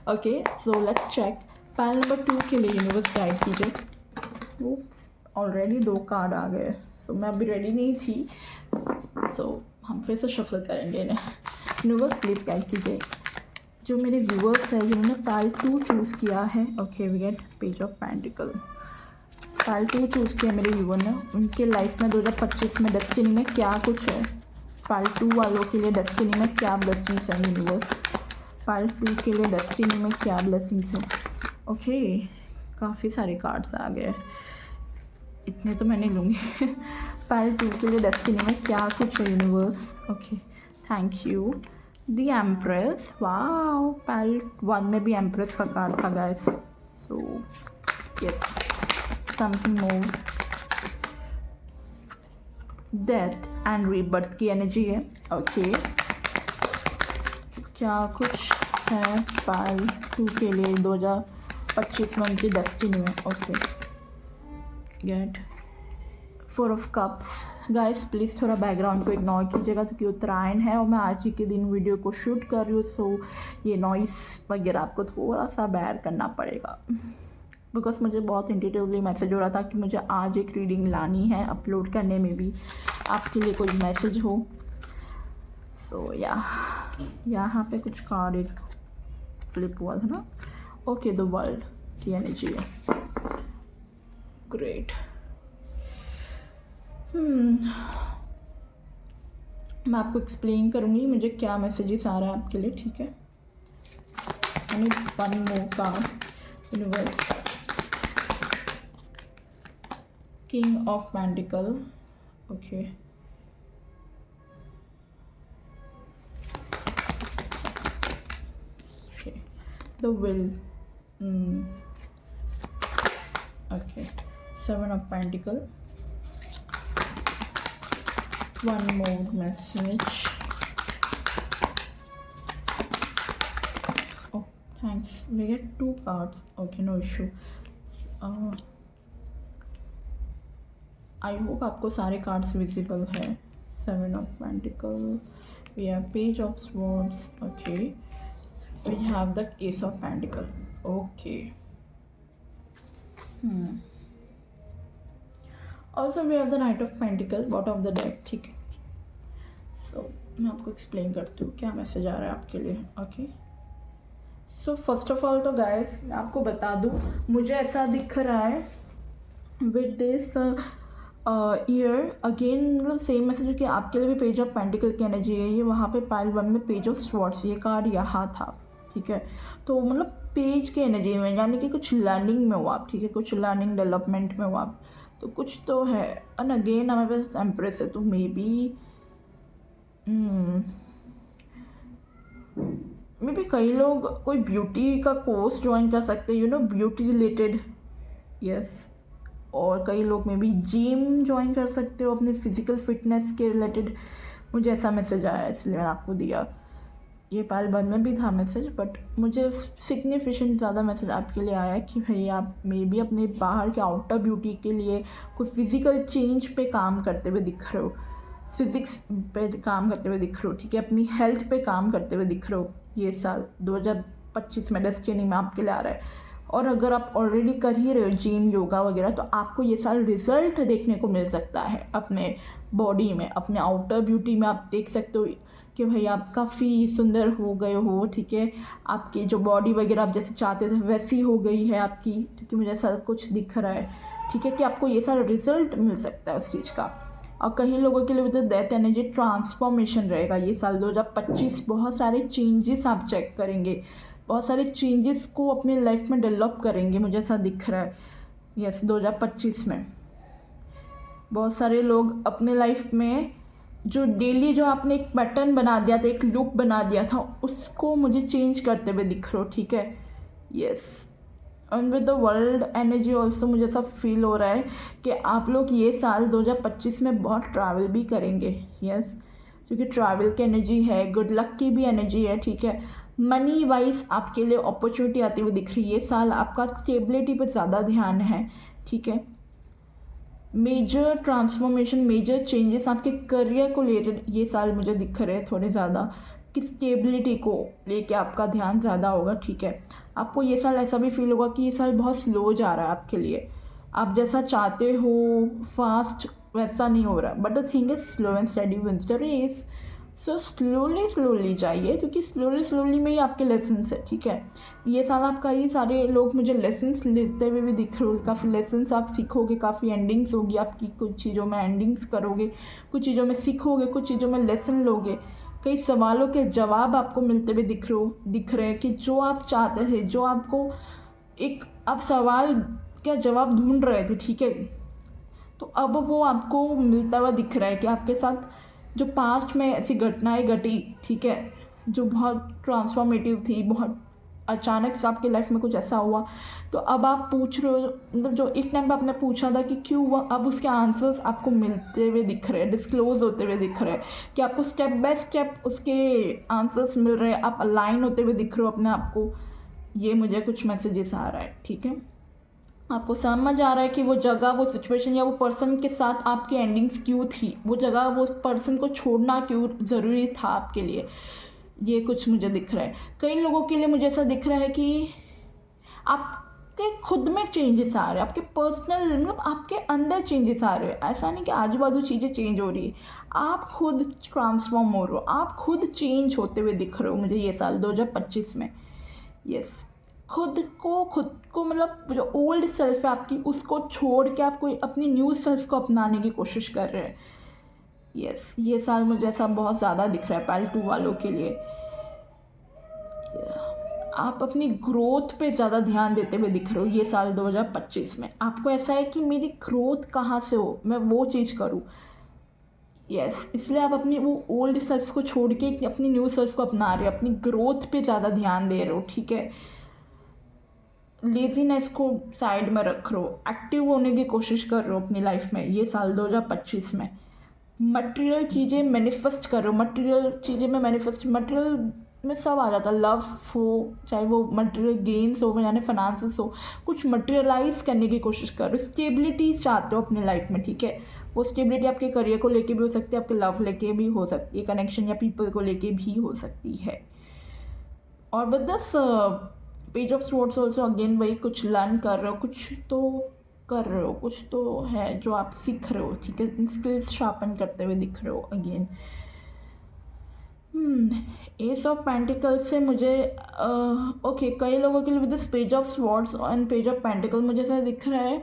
okay. So let's check. Pile number 2 के लिए यूनिवर्स गाइड कीजिए। ओप्स, ऑलरेडी 2 कार्ड आ गए, सो मैं अभी रेडी नहीं थी, सो हम फिर से शफल करेंगे इन्हें। यूनिवर्स प्लीज़ गाइड कीजिए जो मेरे व्यूअर्स हैं जिन्होंने पाइल 2 चूज़ किया है, okay we get page of pentacle. Pile 2 choose किया मेरे व्यूअर ने, उनके लाइफ में 2025 में डेस्टिनी में क्या कुछ है। पाइल 2 वालों के लिए डेस्टिनी में क्या ब्लेसिंग्स हैं यूनिवर्स, पाइल 2 के लिए डेस्टिनी में क्या ब्लेसिंग्स हैं। ओके काफ़ी सारे कार्ड्स आ गए, इतने तो मैं नहीं लूँगी। पाइल 2 के लिए डेस्टिनी में क्या कुछ है universe. Okay thank you. The empress, wow pile 1 में भी एम्प्रेस का कार्ड था guys, so yes something more. Death and rebirth की एनर्जी है। ओके क्या कुछ है पाइल 2 के लिए 2025 मंथ की डेस्टिनी में। Okay get 4 of cups. Guys please थोड़ा बैकग्राउंड को इग्नोर कीजिएगा क्योंकि उत्तरायण है और मैं आज ही के दिन वीडियो को शूट कर रही हूँ, सो ये नॉइस वगैरह आपको थोड़ा सा बेयर करना पड़ेगा बिकॉज मुझे बहुत इंटेटिवली मैसेज हो रहा था कि मुझे आज एक रीडिंग लानी है, अपलोड करने में भी आपके लिए कोई मैसेज हो। सो यहाँ पे कुछ कार्ड एक फ्लिप हुआ था ना। ओके द वर्ल्ड की एनर्जी है। ग्रेट। मैं आपको एक्सप्लेन करूँगी मुझे क्या मैसेजेस आ रहा है आपके लिए, ठीक है। I need one more card universe. King of pentacle, okay the will, okay 7 of pentacle. One more message. Oh, thanks. We get 2 cards. Okay, no issue. I hope आपको सारे कार्ड्स विजिबल है। 7 of Pentacle. We have Page of Swords. Okay. We have the Ace of Pentacle. Okay. Also we have the knight of pentacle bottom of the deck, ठीक है। सो मैं आपको explain करती हूँ क्या मैसेज आ रहा है आपके लिए। Okay so first of all तो गाइस मैं आपको बता दूँ, मुझे ऐसा दिख रहा है विद दिस ईयर अगेन, मतलब सेम मैसेज कि आपके लिए भी पेज ऑफ पेंटिकल की एनर्जी है। ये वहाँ पे पाइल 1 में पेज ऑफ स्वॉर्ड्स, ये कार्ड यहाँ था, ठीक है। तो मतलब पेज की एनर्जी में यानी कि कुछ लर्निंग में हो आप, ठीक है, कुछ लर्निंग डेवलपमेंट में हो आप, तो कुछ तो है। एंड अगेन हमारे पास एम्प्रेस है, तो मे बी कई लोग कोई ब्यूटी का कोर्स ज्वाइन कर सकते हैं, you know beauty related, yes. और कई लोग मे बी जिम ज्वाइन कर सकते हो अपने फिजिकल फिटनेस के रिलेटेड। मुझे ऐसा मैसेज आया इसलिए मैंने आपको दिया। ये पाइल 1 में भी था मैसेज, बट मुझे सिग्निफिकेंट ज़्यादा मैसेज आपके लिए आया कि भाई आप मे बी अपने बाहर के आउटर ब्यूटी के लिए कोई फिज़िकल चेंज पे काम करते हुए दिख रहे हो, फिज़िक्स पे काम करते हुए दिख रहे हो, ठीक है, अपनी हेल्थ पे काम करते हुए दिख रहे हो। ये साल 2025 में डेस्टिनी में आपके लिए आ रहा है। और अगर आप ऑलरेडी कर ही रहे हो जिम योगा वगैरह, तो आपको ये साल रिज़ल्ट देखने को मिल सकता है अपने बॉडी में, अपने आउटर ब्यूटी में। आप देख सकते हो कि भाई आप काफ़ी सुंदर हो गए हो, ठीक है, आपकी जो बॉडी वगैरह आप जैसे चाहते थे वैसी हो गई है आपकी, क्योंकि मुझे ऐसा कुछ दिख रहा है, ठीक है, कि आपको ये सारा रिजल्ट मिल सकता है उस चीज़ का। और कई लोगों के लिए भी तो डेथ एनर्जी ट्रांसफॉर्मेशन रहेगा ये साल 2025। बहुत सारे चेंजेस आप चेक करेंगे, बहुत सारे चेंजेस को अपनी लाइफ में डेवलप करेंगे, मुझे ऐसा दिख रहा है। यस 2025 में बहुत सारे लोग अपने लाइफ में जो डेली जो आपने एक पैटर्न बना दिया था, एक लुक बना दिया था, उसको मुझे चेंज करते हुए दिख रहे हो, ठीक है। Yes and with the world energy also मुझे ऐसा फील हो रहा है कि आप लोग ये साल 2025 में बहुत ट्रैवल भी करेंगे। यस क्योंकि ट्रैवल की एनर्जी है, गुड लक की भी एनर्जी है, ठीक है। मनी वाइज आपके लिए अपॉर्चुनिटी आती हुई दिख रही है। ये साल आपका स्टेबिलिटी पर ज़्यादा ध्यान है, ठीक है। मेजर ट्रांसफॉर्मेशन, मेजर चेंजेस आपके करियर को रिलेटेड ये साल मुझे दिख रहे हैं थोड़े ज़्यादा, कि स्टेबिलिटी को लेके आपका ध्यान ज़्यादा होगा, ठीक है। आपको ये साल ऐसा भी फील होगा कि ये साल बहुत स्लो जा रहा है आपके लिए, आप जैसा चाहते हो फास्ट वैसा नहीं हो रहा, but the thing is slow and steady wins the race. So slowly slowly जाइए, क्योंकि स्लोली स्लोली में ही आपके लेसन्स है, ठीक है। ये साल आपका ये सारे लोग मुझे लेसन्स लेते हुए भी दिख रहे हो, काफ़ी लेसन्स आप सीखोगे, काफ़ी एंडिंग्स होगी आपकी, कुछ चीज़ों में एंडिंग्स करोगे, कुछ चीज़ों में सीखोगे, कुछ चीज़ों में लेसन लोगे। कई सवालों के जवाब आपको मिलते हुए दिख रहे हैं कि जो आप चाहते थे, जो आपको एक आप सवाल का जवाब ढूंढ रहे थे, ठीक है, तो अब वो आपको मिलता हुआ दिख रहा है कि आपके साथ जो पास्ट में ऐसी घटनाएं घटी, ठीक है, जो बहुत ट्रांसफॉर्मेटिव थी, बहुत अचानक से आपकी लाइफ में कुछ ऐसा हुआ, तो अब आप पूछ रहे हो, मतलब जो एक टाइम पे आपने पूछा था कि क्यों हुआ, अब उसके आंसर्स आपको मिलते हुए दिख रहे हैं, डिस्क्लोज होते हुए दिख रहे हैं, कि आपको स्टेप बाय स्टेप उसके आंसर्स मिल रहे हैं, आप अलाइन होते हुए दिख रहे हो अपने आप को। ये मुझे कुछ मैसेजेस आ रहा है, ठीक है। आपको समझ आ रहा है कि वो जगह, वो सिचुएशन या वो पर्सन के साथ आपकी एंडिंग्स क्यों थी, वो जगह, वो पर्सन को छोड़ना क्यों ज़रूरी था आपके लिए। ये कुछ मुझे दिख रहा है। कई लोगों के लिए मुझे ऐसा दिख रहा है कि आपके खुद में चेंजेस आ रहे हैं, आपके पर्सनल, मतलब आपके अंदर चेंजेस आ रहे हैं। ऐसा नहीं कि आजू बाजू चीज़ें चेंज हो रही है, आप खुद ट्रांसफॉर्म हो रहे हो, आप खुद चेंज होते हुए दिख रहे हो मुझे ये साल 2025 में। यस, खुद को मतलब जो ओल्ड सेल्फ है आपकी, उसको छोड़ के आप कोई अपनी न्यू सेल्फ को अपनाने की कोशिश कर रहे हैं। यस, ये साल मुझे ऐसा बहुत ज़्यादा दिख रहा है पाइल 2 वालों के लिए। आप अपनी ग्रोथ पे ज़्यादा ध्यान देते हुए दिख रहे हो ये साल 2025 में। आपको ऐसा है कि मेरी ग्रोथ कहाँ से हो, मैं वो चीज़ करूँ। यस, इसलिए आप अपनी वो ओल्ड सेल्फ को छोड़ के अपनी न्यू सेल्फ को अपना रहे हो, अपनी ग्रोथ पे ज़्यादा ध्यान दे रहे हो, ठीक है। लेज़ीनेस को साइड में रख रहे हो, एक्टिव होने की कोशिश कर रहे हो अपनी लाइफ में ये साल 2025 में। मटेरियल चीज़ें मैनिफेस्ट कर रहे हो, मटेरियल चीज़ें में मैनिफेस्ट, मटेरियल में सब आ जाता है, लव हो, चाहे वो मटेरियल गेम्स हो, यानी फाइनेंसेस हो, कुछ मटेरियलाइज करने की कोशिश कर रहे हो, स्टेबिलिटी चाहते हो अपनी लाइफ में, ठीक है। वो स्टेबिलिटी आपके करियर को लेके भी हो सकती है, आपके लव लेके भी हो सकती है, कनेक्शन या पीपल को लेके भी हो सकती है। और बट दस page of swords also again वही, कुछ लर्न कर रहे हो, कुछ तो कर रहे हो, कुछ तो है जो आप सीख रहे हो, ठीक है, स्किल्स शार्पन करते हुए दिख रहे हो अगेन। एस ऑफ पेंटिकल्स से मुझे ओके, कई लोगों के लिए with this page of swords and page of pentacle मुझे ऐसा दिख रहा है,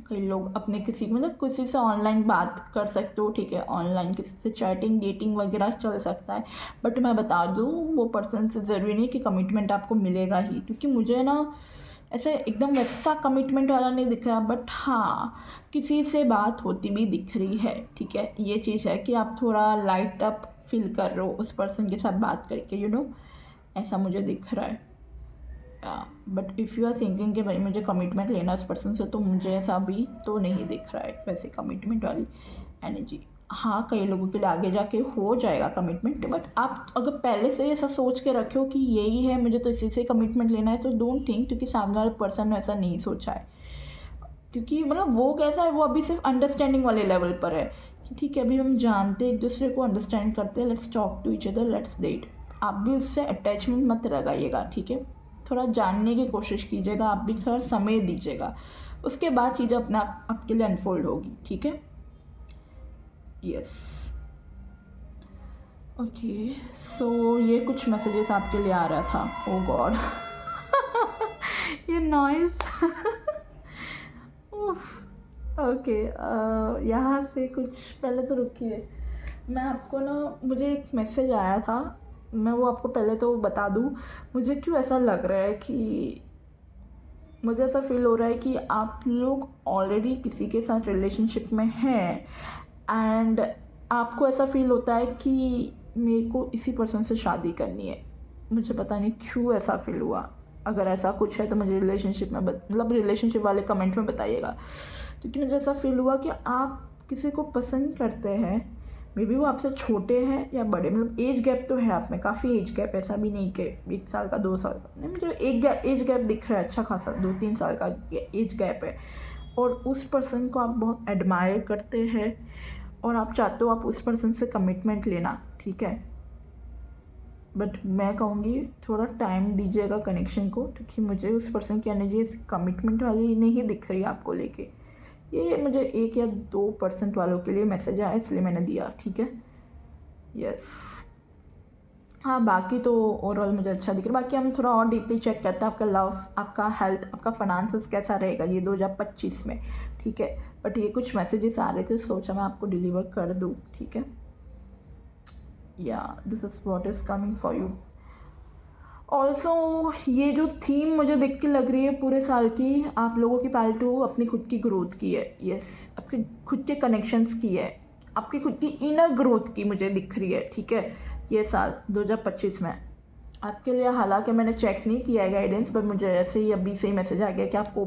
कई लोग अपने किसी, मतलब किसी से ऑनलाइन बात कर सकते हो, ठीक है, ऑनलाइन किसी से चैटिंग डेटिंग वगैरह चल सकता है। बट मैं बता दूँ, वो पर्सन से ज़रूरी नहीं कि कमिटमेंट आपको मिलेगा ही, क्योंकि मुझे ना ऐसे एकदम वैसा कमिटमेंट वाला नहीं दिख रहा, बट हाँ, किसी से बात होती भी दिख रही है, ठीक है। ये चीज़ है कि आप थोड़ा लाइट अप फील कर रहे हो उस पर्सन के साथ बात करके, ऐसा मुझे दिख रहा है। But if you are thinking कि भाई मुझे कमिटमेंट लेना उस पर्सन से, तो मुझे ऐसा भी तो नहीं दिख रहा है वैसे कमिटमेंट वाली एनर्जी। हाँ, कई लोगों के लिए आगे जाके हो जाएगा कमिटमेंट, बट आप अगर पहले से ऐसा सोच के रखे हो कि यही है, मुझे तो इसी से कमिटमेंट लेना है, तो डोंट थिंक, क्योंकि सामने वाले पर्सन ने ऐसा नहीं सोचा है। क्योंकि मतलब वो कैसा है, वो अभी सिर्फ अंडरस्टैंडिंग वाले लेवल पर है कि ठीक है, अभी हम जानते हैं, एक दूसरे को अंडरस्टैंड करते हैं, let's talk to each other, let's date. आप भी उससे अटैचमेंट मत लगाइएगा, ठीक है, थोड़ा जानने की कोशिश कीजिएगा, आप भी थोड़ा समय दीजिएगा, उसके बाद चीज़ें अपने आप आपके लिए अनफोल्ड होगी, ठीक है। यस, ओके, सो ये कुछ मैसेजेस आपके लिए आ रहा था। ओ गॉड ये नॉइज़ ओके, यहाँ से कुछ पहले तो रुकिए, मैं आपको ना, मुझे एक मैसेज आया था, मैं वो आपको पहले तो बता दूँ। मुझे क्यों ऐसा लग रहा है कि मुझे ऐसा फील हो रहा है कि आप लोग ऑलरेडी किसी के साथ रिलेशनशिप में हैं, एंड आपको ऐसा फील होता है कि मेरे को इसी पर्सन से शादी करनी है। मुझे पता नहीं क्यों ऐसा फील हुआ। अगर ऐसा कुछ है तो मुझे रिलेशनशिप में मतलब रिलेशनशिप वाले कमेंट में बताइएगा, क्योंकि मुझे ऐसा फील हुआ कि आप किसी को पसंद करते हैं, मे बी वो आपसे छोटे हैं या बड़े, मतलब एज गैप तो है आप में, काफ़ी एज गैप, ऐसा भी नहीं कि 1 साल का 2 साल का नहीं, मुझे एज गैप दिख रहा है, अच्छा खासा 2-3 साल का एज गैप है। और उस पर्सन को आप बहुत एडमायर करते हैं और आप चाहते हो आप उस पर्सन से कमिटमेंट लेना, ठीक है। बट मैं कहूँगी थोड़ा टाइम दीजिएगा कनेक्शन को, क्योंकि मुझे उस पर्सन की एनर्जी कमिटमेंट वाली नहीं दिख रही आपको लेके। ये मुझे 1 या 2% वालों के लिए मैसेज आया, इसलिए मैंने दिया, ठीक है। यस। हाँ, बाकी तो ओवरऑल मुझे अच्छा दिख रहा है। बाकी हम थोड़ा और डीपली चेक करते हैं आपका लव, आपका हेल्थ, आपका फाइनेंसेस कैसा रहेगा ये 2025 में, ठीक है। बट ये कुछ मैसेजेस आ रहे थे, सोचा मैं आपको डिलीवर कर दूँ, ठीक है। या this is what is coming for you. Also ये जो थीम मुझे देख के लग रही है पूरे साल की, आप लोगों की पालतू अपनी खुद की ग्रोथ की है। यस, आपके खुद के कनेक्शंस की है, आपकी खुद की इनर ग्रोथ की मुझे दिख रही है, ठीक है। ये साल 2025 में आपके लिए, हालांकि मैंने चेक नहीं किया है गाइडेंस, पर मुझे ऐसे ही अभी से ही मैसेज आ गया कि आपको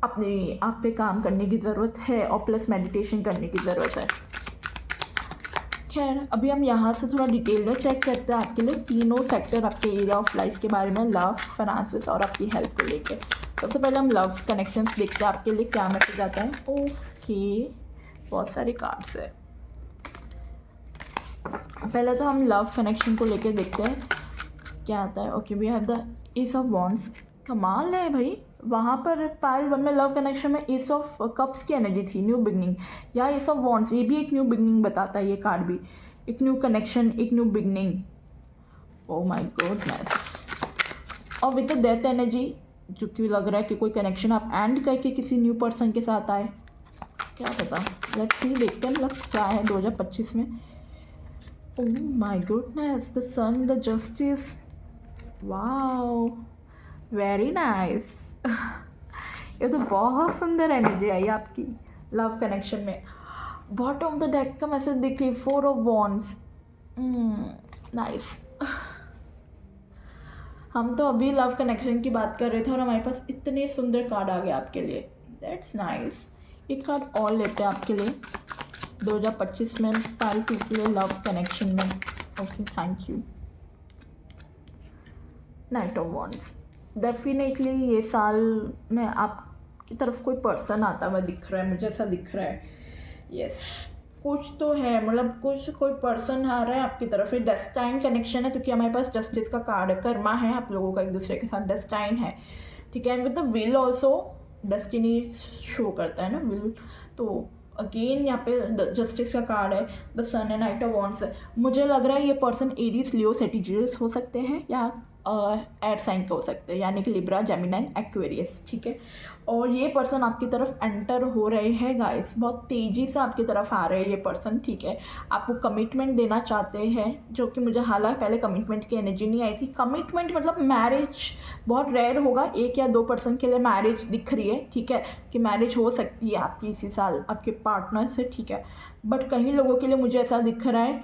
अपनी आप पे काम करने की ज़रूरत है और प्लस मेडिटेशन करने की ज़रूरत है। खैर, अभी हम यहाँ से थोड़ा डिटेल में चेक करते हैं आपके लिए तीनों सेक्टर आपके एरिया ऑफ लाइफ के बारे में, लव, फाइनेंसेस और आपकी हेल्थ को लेके। सबसे पहले हम लव कनेक्शंस देखते हैं आपके लिए क्या मैसेज आता है। ओके, बहुत सारे कार्ड्स है। पहले तो हम लव कनेक्शन को लेके देखते हैं क्या आता है। Okay, we have the ace of wands. कमाल है भाई, वहाँ पर पाइल 1 में लव कनेक्शन में एस ऑफ कप्स की एनर्जी थी, न्यू बिगनिंग, या एस ऑफ वॉन्ड्स, ये भी एक न्यू बिगनिंग बताता है ये कार्ड भी, एक न्यू कनेक्शन, एक new beginning. Oh my goodness. और विद द डेथ एनर्जी, जो कि लग रहा है कि कोई कनेक्शन आप एंड करके किसी न्यू पर्सन के साथ आए, क्या पता। लेट्स सी, देखते हैं मतलब क्या है 2025 में। Oh my goodness, the sun, the justice, wow, very nice. ये तो बहुत सुंदर एनर्जी आई आपकी लव कनेक्शन में। बॉटम ऑफ द डेक का मैसेज देखिए, 4 ऑफ वॉन्ड्स। नाइस। हम तो अभी लव कनेक्शन की बात कर रहे थे और हमारे पास इतने सुंदर कार्ड आ गए आपके लिए, दैट्स नाइस। एक कार्ड और लेते हैं आपके लिए 2025 में सारी के लिए लव कनेक्शन में। Okay, thank you. Night of wands. Definitely ये साल में आपकी तरफ कोई पर्सन आता हुआ दिख रहा है, मुझे ऐसा दिख रहा है। यस, कुछ तो है, मतलब कुछ कोई पर्सन आ रहा है आपकी तरफ। ये डेस्टाइन कनेक्शन है क्योंकि हमारे पास जस्टिस का कार्ड है, कर्मा है आप लोगों का एक दूसरे के साथ, डेस्टाइन है, ठीक है। And with the will also, destiny show करता है ना विल, तो अगेन यहाँ पे जस्टिस का कार्ड है, the sun and knight of wands है। मुझे लग रहा है ये पर्सन एरीज, लियो, सेजिटेरियस हो सकते हैं या एयर साइन के हो सकते हैं, यानी कि लिब्रा, जेमिनी, एक्वेरियस, ठीक है। और ये पर्सन आपकी तरफ एंटर हो रहे हैं गाइस, बहुत तेज़ी से आपकी तरफ आ रहे हैं ये पर्सन, ठीक है। आपको कमिटमेंट देना चाहते हैं, जो कि मुझे हालांकि पहले कमिटमेंट की एनर्जी नहीं आई थी। कमिटमेंट मतलब मैरिज बहुत रेयर होगा, 1 या 2 पर्सन के लिए मैरिज दिख रही है, ठीक है, कि मैरिज हो सकती है आपकी इसी साल आपके पार्टनर से, ठीक है। बट कई लोगों के लिए मुझे ऐसा दिख रहा है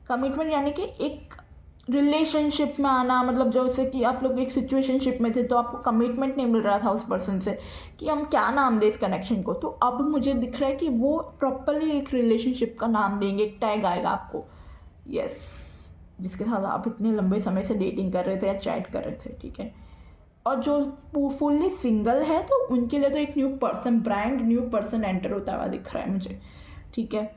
कमिटमेंट यानी कि एक रिलेशनशिप में आना, मतलब जैसे कि आप लोग एक सिचुएशनशिप में थे तो आपको कमिटमेंट नहीं मिल रहा था उस पर्सन से कि हम क्या नाम दें इस कनेक्शन को, तो अब मुझे दिख रहा है कि वो प्रॉपरली एक रिलेशनशिप का नाम देंगे, एक टैग आएगा आपको। यस, जिसके साथ आप इतने लंबे समय से डेटिंग कर रहे थे या चैट कर रहे थे, ठीक है। और जो फुल्ली सिंगल है तो उनके लिए तो एक new person, brand new person enter होता हुआ दिख रहा है मुझे, ठीक है।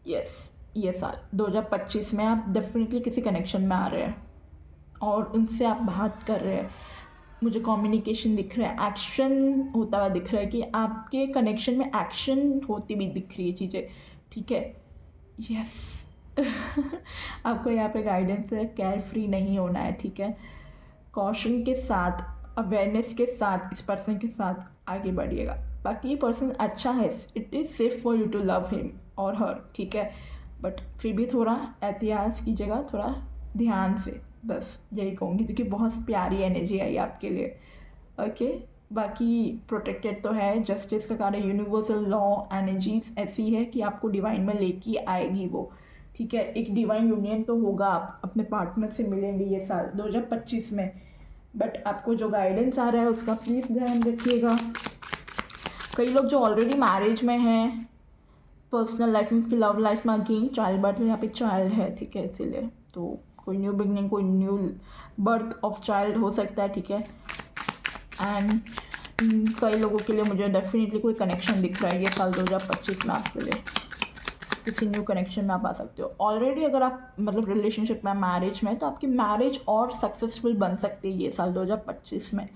यस, ये साल 2025 में आप डेफिनेटली किसी कनेक्शन में आ रहे हैं और उनसे आप बात कर रहे हैं, मुझे कम्युनिकेशन दिख रहा है, एक्शन होता हुआ दिख रहा है कि आपके कनेक्शन में एक्शन होती भी दिख रही है चीज़ें, ठीक है। यस। आपको यहाँ पे गाइडेंस है, केयर फ्री नहीं होना है, ठीक है। कॉशन के साथ, अवेयरनेस के साथ इस पर्सन के साथ आगे बढ़िएगा। बाकी ये पर्सन अच्छा है, it is safe for you to love him और हर, ठीक है। बट फिर भी थोड़ा एहतियात कीजिएगा, थोड़ा ध्यान से, बस यही कहूँगी, क्योंकि बहुत प्यारी एनर्जी आई आपके लिए। ओके, बाकी प्रोटेक्टेड तो है, जस्टिस का कार्ड है, यूनिवर्सल लॉ एनर्जीज ऐसी है कि आपको डिवाइन में लेके आएगी वो, ठीक है। एक डिवाइन यूनियन तो होगा, आप अपने पार्टनर से मिलेंगे ये साल 2025 में। बट आपको जो गाइडेंस आ रहा है उसका प्लीज़ ध्यान रखिएगा। कई लोग जो ऑलरेडी मैरिज में हैं, पर्सनल लाइफ में, लव लाइफ में अगेन चाइल्ड बर्थ, यहाँ पे चाइल्ड है, ठीक है, इसीलिए तो कोई न्यू बिगनिंग, कोई न्यू बर्थ ऑफ चाइल्ड हो सकता है, ठीक है। एंड कई लोगों के लिए मुझे डेफिनेटली कोई कनेक्शन दिख रहा है ये साल 2025 में आपके लिए, किसी न्यू कनेक्शन में आप आ सकते हो। ऑलरेडी अगर आप मतलब रिलेशनशिप में, मैरिज में, तो आपकी मैरिज और सक्सेसफुल बन सकती है ये साल 2025 में,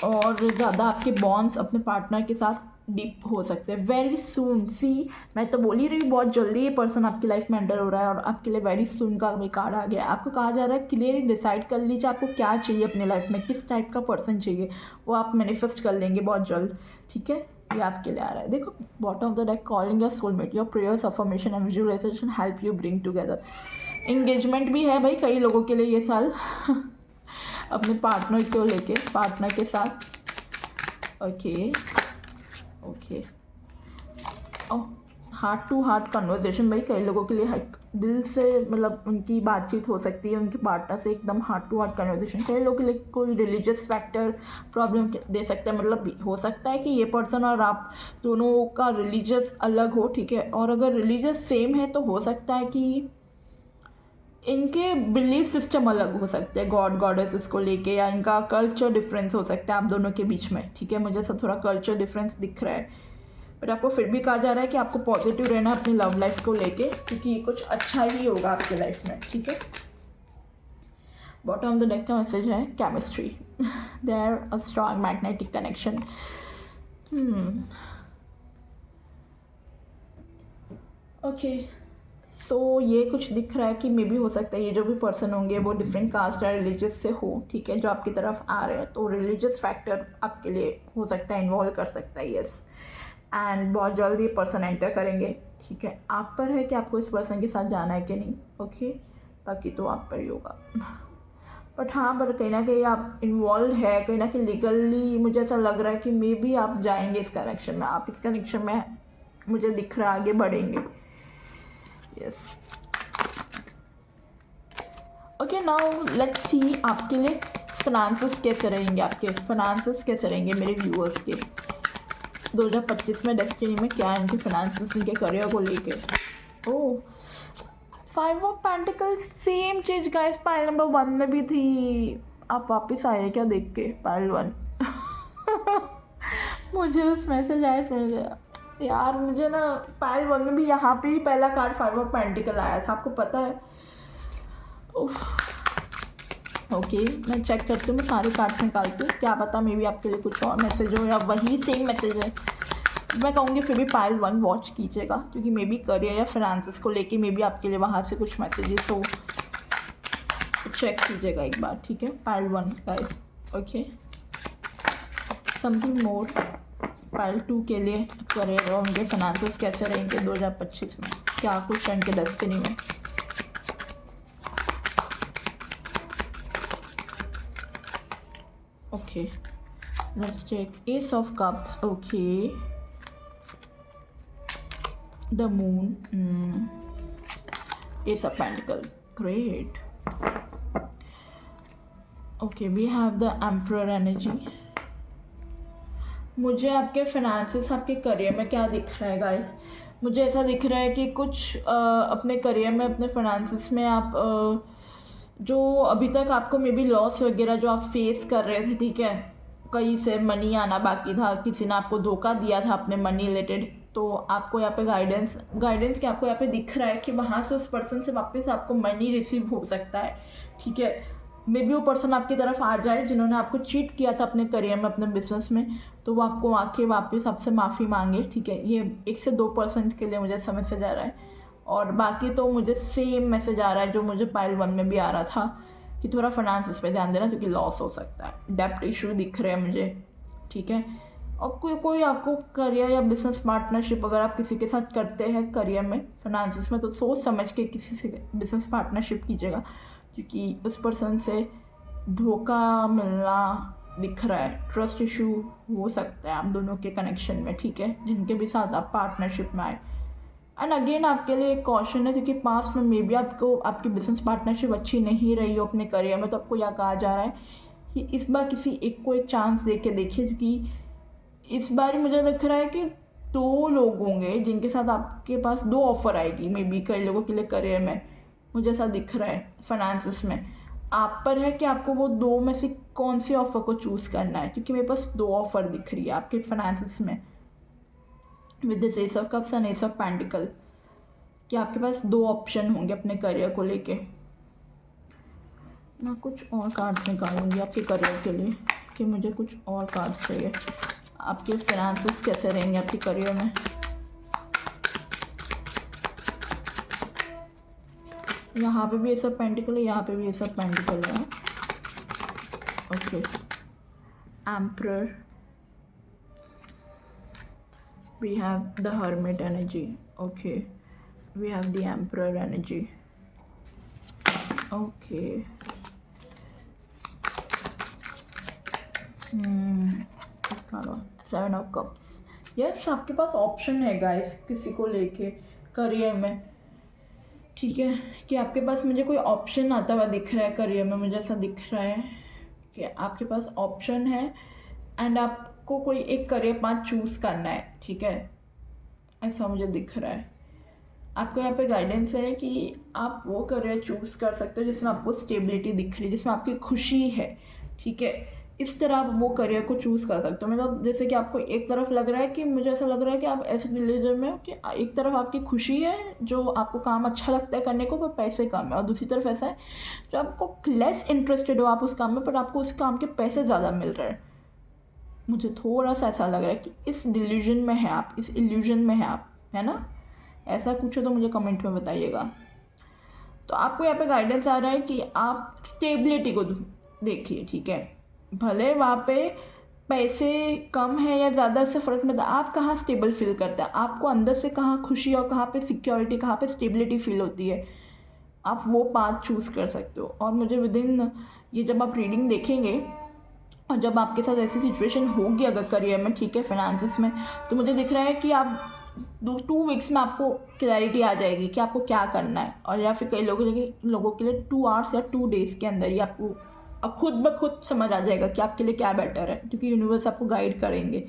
और ज़्यादा आपके बॉन्ड्स अपने पार्टनर के साथ डीप हो सकते हैं वेरी सून। सी, मैं तो बोल ही रही हूँ बहुत जल्दी ये पर्सन आपकी लाइफ में एंटर हो रहा है और आपके लिए वेरी सून का भी कार्ड आ गया है। आपको कहा जा रहा है क्लियरली डिसाइड कर लीजिए आपको क्या चाहिए अपनी लाइफ में, किस टाइप का पर्सन चाहिए, वो आप मैनिफेस्ट कर लेंगे बहुत जल्द। ठीक है, ये आपके लिए आ रहा है। देखो bottom of the deck, calling your soulmate, your prayers, affirmation and visualisation help you bring together. Engagement भी है भाई कई लोगों के लिए ये साल अपने पार्टनर को लेके, पार्टनर के साथ। Okay okay, heart to heart conversation भाई कई लोगों के लिए दिल से मतलब उनकी बातचीत हो सकती है उनके पार्टनर से, एकदम हार्ट टू हार्ट कन्वर्सेशन। कई लोगों के लिए कोई रिलीजियस फैक्टर प्रॉब्लम दे सकता है, मतलब हो सकता है कि ये पर्सन और आप दोनों का रिलीजियस अलग हो, ठीक है, और अगर रिलीजियस सेम है तो हो सकता है कि इनके बिलीफ सिस्टम अलग हो सकते हैं गॉड गॉडेस इसको लेके, या इनका कल्चर डिफरेंस हो सकता है आप दोनों के बीच में। ठीक है, मुझे ऐसा थोड़ा कल्चर डिफरेंस दिख रहा है, बट आपको फिर भी कहा जा रहा है कि आपको पॉजिटिव रहना है अपनी लव लाइफ को लेके, क्योंकि कुछ अच्छा ही होगा आपके लाइफ में। ठीक है, बॉटम ऑफ द डेक का मैसेज है chemistry, there a strong magnetic connection. Okay, so ये कुछ दिख रहा है कि मे बी हो सकता है ये जो भी पर्सन होंगे वो डिफरेंट कास्ट या रिलीजियस से हो, ठीक है, जो आपकी तरफ आ रहे हैं, तो रिलीजियस फैक्टर आपके लिए हो सकता है, इन्वॉल्व कर सकता है। यस, एंड बहुत जल्द ये पर्सन एंटर करेंगे। ठीक है, आप पर है कि आपको इस पर्सन के साथ जाना है कि नहीं। ओके, बाकी तो आप पर ही होगा बट हाँ, पर कहीं ना कहीं आप इन्वॉल्व है, कहीं ना कहीं लीगली मुझे ऐसा लग रहा है कि मे बी आप जाएंगे इस कनेक्शन में, आप इस कनेक्शन में मुझे दिख रहा है आगे बढ़ेंगे। Yes, okay, now let's see आपके लिए फाइनेंसेस कैसे रहेंगे, आपके फाइनेंसेस कैसे रहेंगे मेरे व्यूअर्स के 2025 में। डेस्टिनी में क्या है इनके फाइनेंसेस, इनके करियर को लेके। ओह, 5 ऑफ पेंटिकल्स, सेम चीज गाइस पाइल नंबर 1 में भी थी। आप वापस आए क्या देख के पाइल 1 मुझे बस मैसेज आया समझ यार, मुझे ना पाइल 1 में भी यहाँ पे ही पहला कार्ड 5 ऑफ पेंटिकल आया था, आपको पता है। ओके, मैं चेक करती हूँ, मैं सारे कार्ड्स निकालती हूँ, क्या पता मे बी आपके लिए कुछ और मैसेज हो या वही सेम मैसेज है। मैं कहूँगी फिर भी पाइल 1 वॉच कीजिएगा, क्योंकि मे बी करियर या फाइनेंसेस को लेके मे बी आपके लिए वहाँ से कुछ मैसेजेस हो, चेक कीजिएगा एक बार। ठीक है, pile 1 guys. Okay, something more pile 2 के लिए करियर और उनके फाइनेंसेस कैसे रहेंगे 2025 में, क्या कुछ है उनके डेस्टिनी में। Okay, let's take Ace of Cups. Okay, the Moon, Ace of Pentacles. Great. Okay, we have the Emperor energy. मुझे आपके फाइनेंसेस, आपके करियर में क्या दिख रहा है गाइस, मुझे ऐसा दिख रहा है कि कुछ अपने करियर में, अपने फाइनेंसेस में आप जो अभी तक आपको मे बी लॉस वगैरह जो आप फेस कर रहे थे, ठीक है, कहीं से मनी आना बाकी था, किसी ने आपको धोखा दिया था अपने मनी रिलेटेड, तो आपको यहाँ पे गाइडेंस के आपको यहाँ पे दिख रहा है कि वहाँ से उस पर्सन से वापस आपको मनी रिसीव हो सकता है। ठीक है, मे बी वो पर्सन आपकी तरफ आ जाए जिन्होंने आपको चीट किया था अपने करियर में, अपने बिजनेस में, तो वो आपको आके वापस आपसे माफ़ी मांगे। ठीक है, ये 1 से 2% के लिए मुझे समझ से जा रहा है, और बाकी तो मुझे सेम मैसेज आ रहा है जो मुझे पाइल 1 में भी आ रहा था कि थोड़ा फाइनेंस पे ध्यान देना क्योंकि लॉस हो सकता है, डेप्ट इशू दिख रहे हैं मुझे। ठीक है, और कोई आपको करियर या बिजनेस पार्टनरशिप अगर आप किसी के साथ करते हैं करियर में, फाइनेंसिस में, तो सोच समझ के किसी से बिजनेस पार्टनरशिप कीजिएगा, क्योंकि उस पर्सन से धोखा मिलना दिख रहा है, ट्रस्ट इशू हो सकता है आप दोनों के कनेक्शन में। ठीक है, जिनके भी साथ आप पार्टनरशिप में आए। एंड अगेन आपके लिए एक क्वेश्चन है, क्योंकि पास्ट में मे बी आपको आपकी बिजनेस पार्टनरशिप अच्छी नहीं रही हो अपने करियर में, तो आपको यह कहा जा रहा है कि इस बार किसी एक को एक चांस दे के देखिए, क्योंकि इस बार मुझे दिख रहा है कि 2 लोग होंगे जिनके साथ आपके पास 2 ऑफर आएगी, मे बी कई लोगों के लिए करियर में, मुझे ऐसा दिख रहा है। फाइनेंसिस में आप पर है कि आपको वो 2 में से कौन सी ऑफ़र को चूज़ करना है, क्योंकि मेरे पास 2 ऑफ़र दिख रही है आपके फाइनेंसिस में with this S of cups and S of pentacle, कि आपके पास 2 ऑप्शन होंगे अपने करियर को लेके। मैं कुछ और कार्ड्स निकालूंगी आपके करियर के लिए, कि मुझे कुछ और कार्ड्स चाहिए। आपके फाइनेंसेस कैसे रहेंगे आपके करियर में। यहाँ पे भी ये सब पेंटिकल है, यहाँ पे भी ये सब पेंटिकल है। Okay, emperor, we have the hermit energy. Okay, we have the emperor energy. Okay. Seven of cups. Yes, आपके पास ऑप्शन है गाइस किसी को लेके करियर में, ठीक है, कि आपके पास मुझे कोई ऑप्शन आता हुआ दिख रहा है करियर में, मुझे ऐसा दिख रहा है कि आपके पास ऑप्शन है एंड आपको कोई एक करियर पाथ चूज़ करना है, ठीक है, ऐसा मुझे दिख रहा है। आपको यहाँ पे गाइडेंस है कि आप वो करियर चूज़ कर सकते हो जिसमें आपको स्टेबिलिटी दिख रही है, जिसमें आपकी खुशी है, ठीक है, इस तरह आप वो करियर को चूज़ कर सकते हो। मतलब जैसे कि आपको एक तरफ लग रहा है कि मुझे ऐसा लग रहा है कि आप ऐसे रिलीजन में हो कि एक तरफ आपकी खुशी है जो आपको काम अच्छा लगता है करने को पर पैसे कम है, और दूसरी तरफ ऐसा है जो आपको लेस इंटरेस्टेड हो आप उस काम में पर आपको उस काम के पैसे ज़्यादा मिल रहे हैं। मुझे थोड़ा सा ऐसा लग रहा है कि इस डिल्यूजन में है आप, इस इल्यूजन में है आप, है ना। ऐसा कुछ हो तो मुझे कमेंट में बताइएगा। तो आपको यहाँ पे गाइडेंस आ रहा है कि आप स्टेबिलिटी को देखिए, ठीक है, भले वहाँ पे पैसे कम है या ज़्यादा से फ़र्क नहीं पड़ता, आप कहाँ स्टेबल फील करते हैं, आपको अंदर से कहाँ खुशी और कहाँ पे सिक्योरिटी, कहाँ पे स्टेबिलिटी फील होती है, आप वो पाथ चूज़ कर सकते हो। और मुझे विदिन ये जब आप रीडिंग देखेंगे और जब आपके साथ ऐसी सिचुएशन होगी अगर करियर में, ठीक है, फाइनेंसिस में, तो मुझे दिख रहा है कि आप 2 वीक्स में आपको क्लैरिटी आ जाएगी कि आपको क्या करना है, और या फिर कई लोगों के लिए 2 आवर्स या 2 डेज़ के अंदर ही आपको खुद ब खुद समझ आ जाएगा कि आपके लिए क्या बेटर है, क्योंकि यूनिवर्स आपको गाइड करेंगे।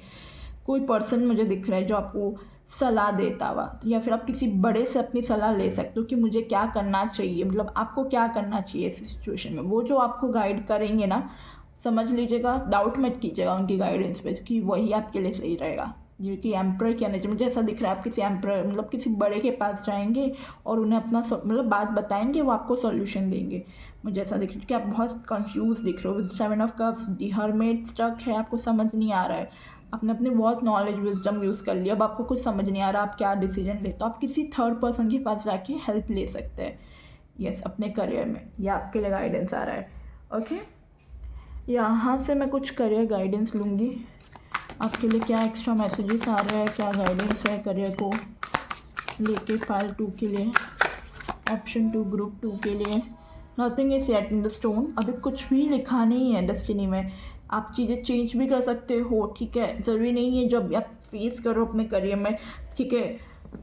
कोई पर्सन मुझे दिख रहा है जो आपको सलाह देता हुआ, या फिर आप किसी बड़े से अपनी सलाह ले सकते हो कि मुझे क्या करना चाहिए, मतलब आपको क्या करना चाहिए इस सिचुएशन में। वो जो आपको गाइड करेंगे ना, समझ लीजिएगा, डाउट मत कीजिएगा उनकी गाइडेंस पे, क्योंकि वही आपके लिए सही रहेगा। क्योंकि एम्प्रर की एनर्जी मुझे ऐसा दिख रहा है, आप किसी एम्प्रर मतलब किसी बड़े के पास जाएंगे और उन्हें अपना मतलब बात बताएंगे, वो आपको सॉल्यूशन देंगे। मुझे ऐसा दिख रहा है कि आप बहुत कंफ्यूज दिख रहे हो with 7 of cups, the hermit, stuck है, आपको समझ नहीं आ रहा है, आपने अपने बहुत नॉलेज विजडम यूज़ कर लिया, अब आपको कुछ समझ नहीं आ रहा आप क्या डिसीजन ले, तो आप किसी थर्ड पर्सन के पास जाके हेल्प ले सकते हैं, यस, अपने करियर में। यह आपके लिए गाइडेंस आ रहा है। ओके, यहाँ से मैं कुछ करियर गाइडेंस लूँगी, आपके लिए क्या एक्स्ट्रा मैसेजेस आ रहे हैं, क्या गाइडेंस है करियर को लेके पार्ट 2 के लिए, ऑप्शन 2 ग्रुप 2 के लिए। Nothing is set in the stone, अभी कुछ भी लिखा नहीं है डेस्टिनी में, आप चीज़ें चेंज भी कर सकते हो, ठीक है, ज़रूरी नहीं है जब आप फेस करो अपने करियर में, ठीक है,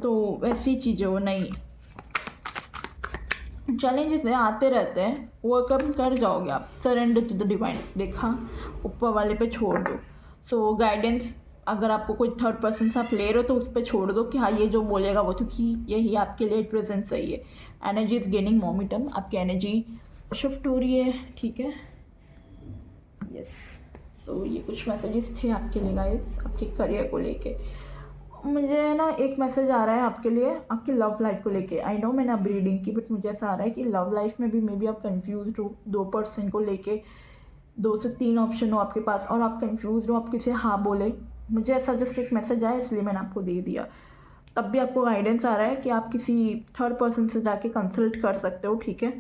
तो वैसी चीज़ें हो नहीं, चैलेंजेस आते रहते हैं, वो कब कर जाओगे आप, सरेंडर टू द डिवाइन, देखा, ऊपर वाले पे छोड़ दो। सो गाइडेंस अगर आपको कोई थर्ड पर्सन से आप ले रहे हो तो उस पर छोड़ दो कि हाँ ये जो बोलेगा वो, क्योंकि यही आपके लिए प्रेजेंट सही है। एनर्जी इज़ गेनिंग मोमेंटम, आपकी एनर्जी शिफ्ट हो रही है, ठीक है, यस। सो ये कुछ मैसेजेस थे आपके लिए गाइस, आपके करियर को लेके। मुझे ना एक मैसेज आ रहा है आपके लिए, आपकी लव लाइफ को लेके। आई नो मैंने अब रीडिंग की, बट मुझे ऐसा आ रहा है कि लव लाइफ में भी मे बी आप कंफ्यूज हो 2% को लेके, 2 से 3 ऑप्शन हो आपके पास और आप कंफ्यूज हो, आप किसे हाँ बोले। मुझे ऐसा जस्ट एक मैसेज आया इसलिए मैंने आपको दे दिया। तब भी आपको गाइडेंस आ रहा है कि आप किसी थर्ड पर्सन से जाके कंसल्ट कर सकते हो, ठीक है,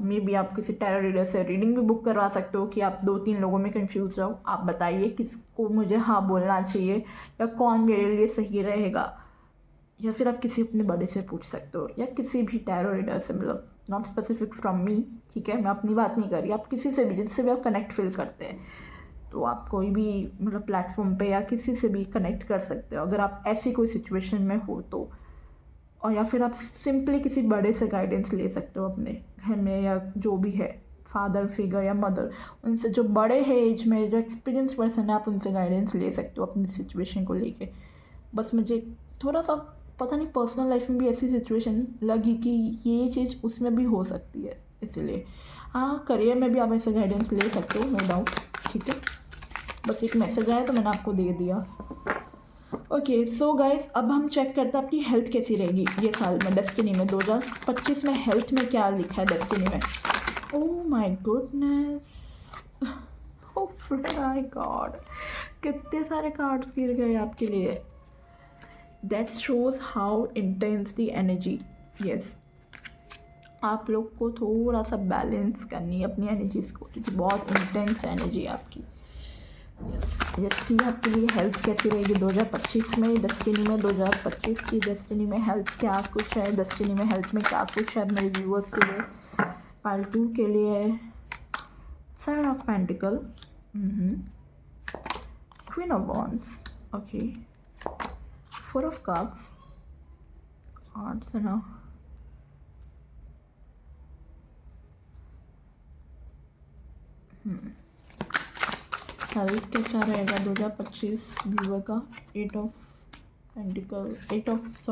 मे बी आप किसी टैरो रीडर से रीडिंग भी बुक करवा सकते हो कि आप 2-3 लोगों में कंफ्यूज हो, आप बताइए किसको मुझे हाँ बोलना चाहिए या कौन मेरे लिए सही रहेगा, या फिर आप किसी अपने बड़े से पूछ सकते हो या किसी भी टैरो रीडर से, मतलब नॉट स्पेसिफिक फ्रॉम मी, ठीक है, मैं अपनी बात नहीं कर रही, आप किसी से भी जिससे भी आप कनेक्ट फील करते हैं, तो आप कोई भी मतलब प्लेटफॉर्म पे या किसी से भी कनेक्ट कर सकते हो अगर आप ऐसी कोई सिचुएशन में हो तो। और या फिर आप सिंपली किसी बड़े से गाइडेंस ले सकते हो अपने घर में, या जो भी है फादर फिगर या मदर, उनसे जो बड़े हैं एज में, जो एक्सपीरियंस पर्सन है, आप उनसे गाइडेंस ले सकते हो अपनी सिचुएशन को लेके। बस मुझे थोड़ा सा पता नहीं पर्सनल लाइफ में भी ऐसी सिचुएशन लगी कि ये चीज़ उसमें भी हो सकती है, इसलिए हाँ करियर में भी आप ऐसे गाइडेंस ले सकते हो, नो डाउट, ठीक है। बस एक मैसेज आया तो मैंने आपको दे दिया। ओके सो गाइज, अब हम चेक करते हैं आपकी हेल्थ कैसी रहेगी ये साल में, डेस्टिनी में 2025 में हेल्थ में क्या लिखा है डेस्टिनी में। Oh my goodness, my God, कितने सारे कार्ड्स गिर गए आपके लिए. That shows how intense the energy. Yes, आप लोग को थोड़ा सा बैलेंस करनी है अपनी एनर्जीज को, क्योंकि बहुत इंटेंस एनर्जी है आपकी. यस, लेट्स सी आपके लिए हेल्थ कैसी रहेगी 2025 में. डेस्टिनी में 2025 की डेस्टिनी में हेल्थ क्या कुछ है, डेस्टिनी में हेल्थ में क्या कुछ है मेरे व्यूअर्स के लिए. पाइल 2 के लिए nine of pentacle, queen of wands, okay, 4 of cups, cards है ना. हेल्थ कैसा रहेगा 2025 व्यूअर का. 8 of pentacle, 8 of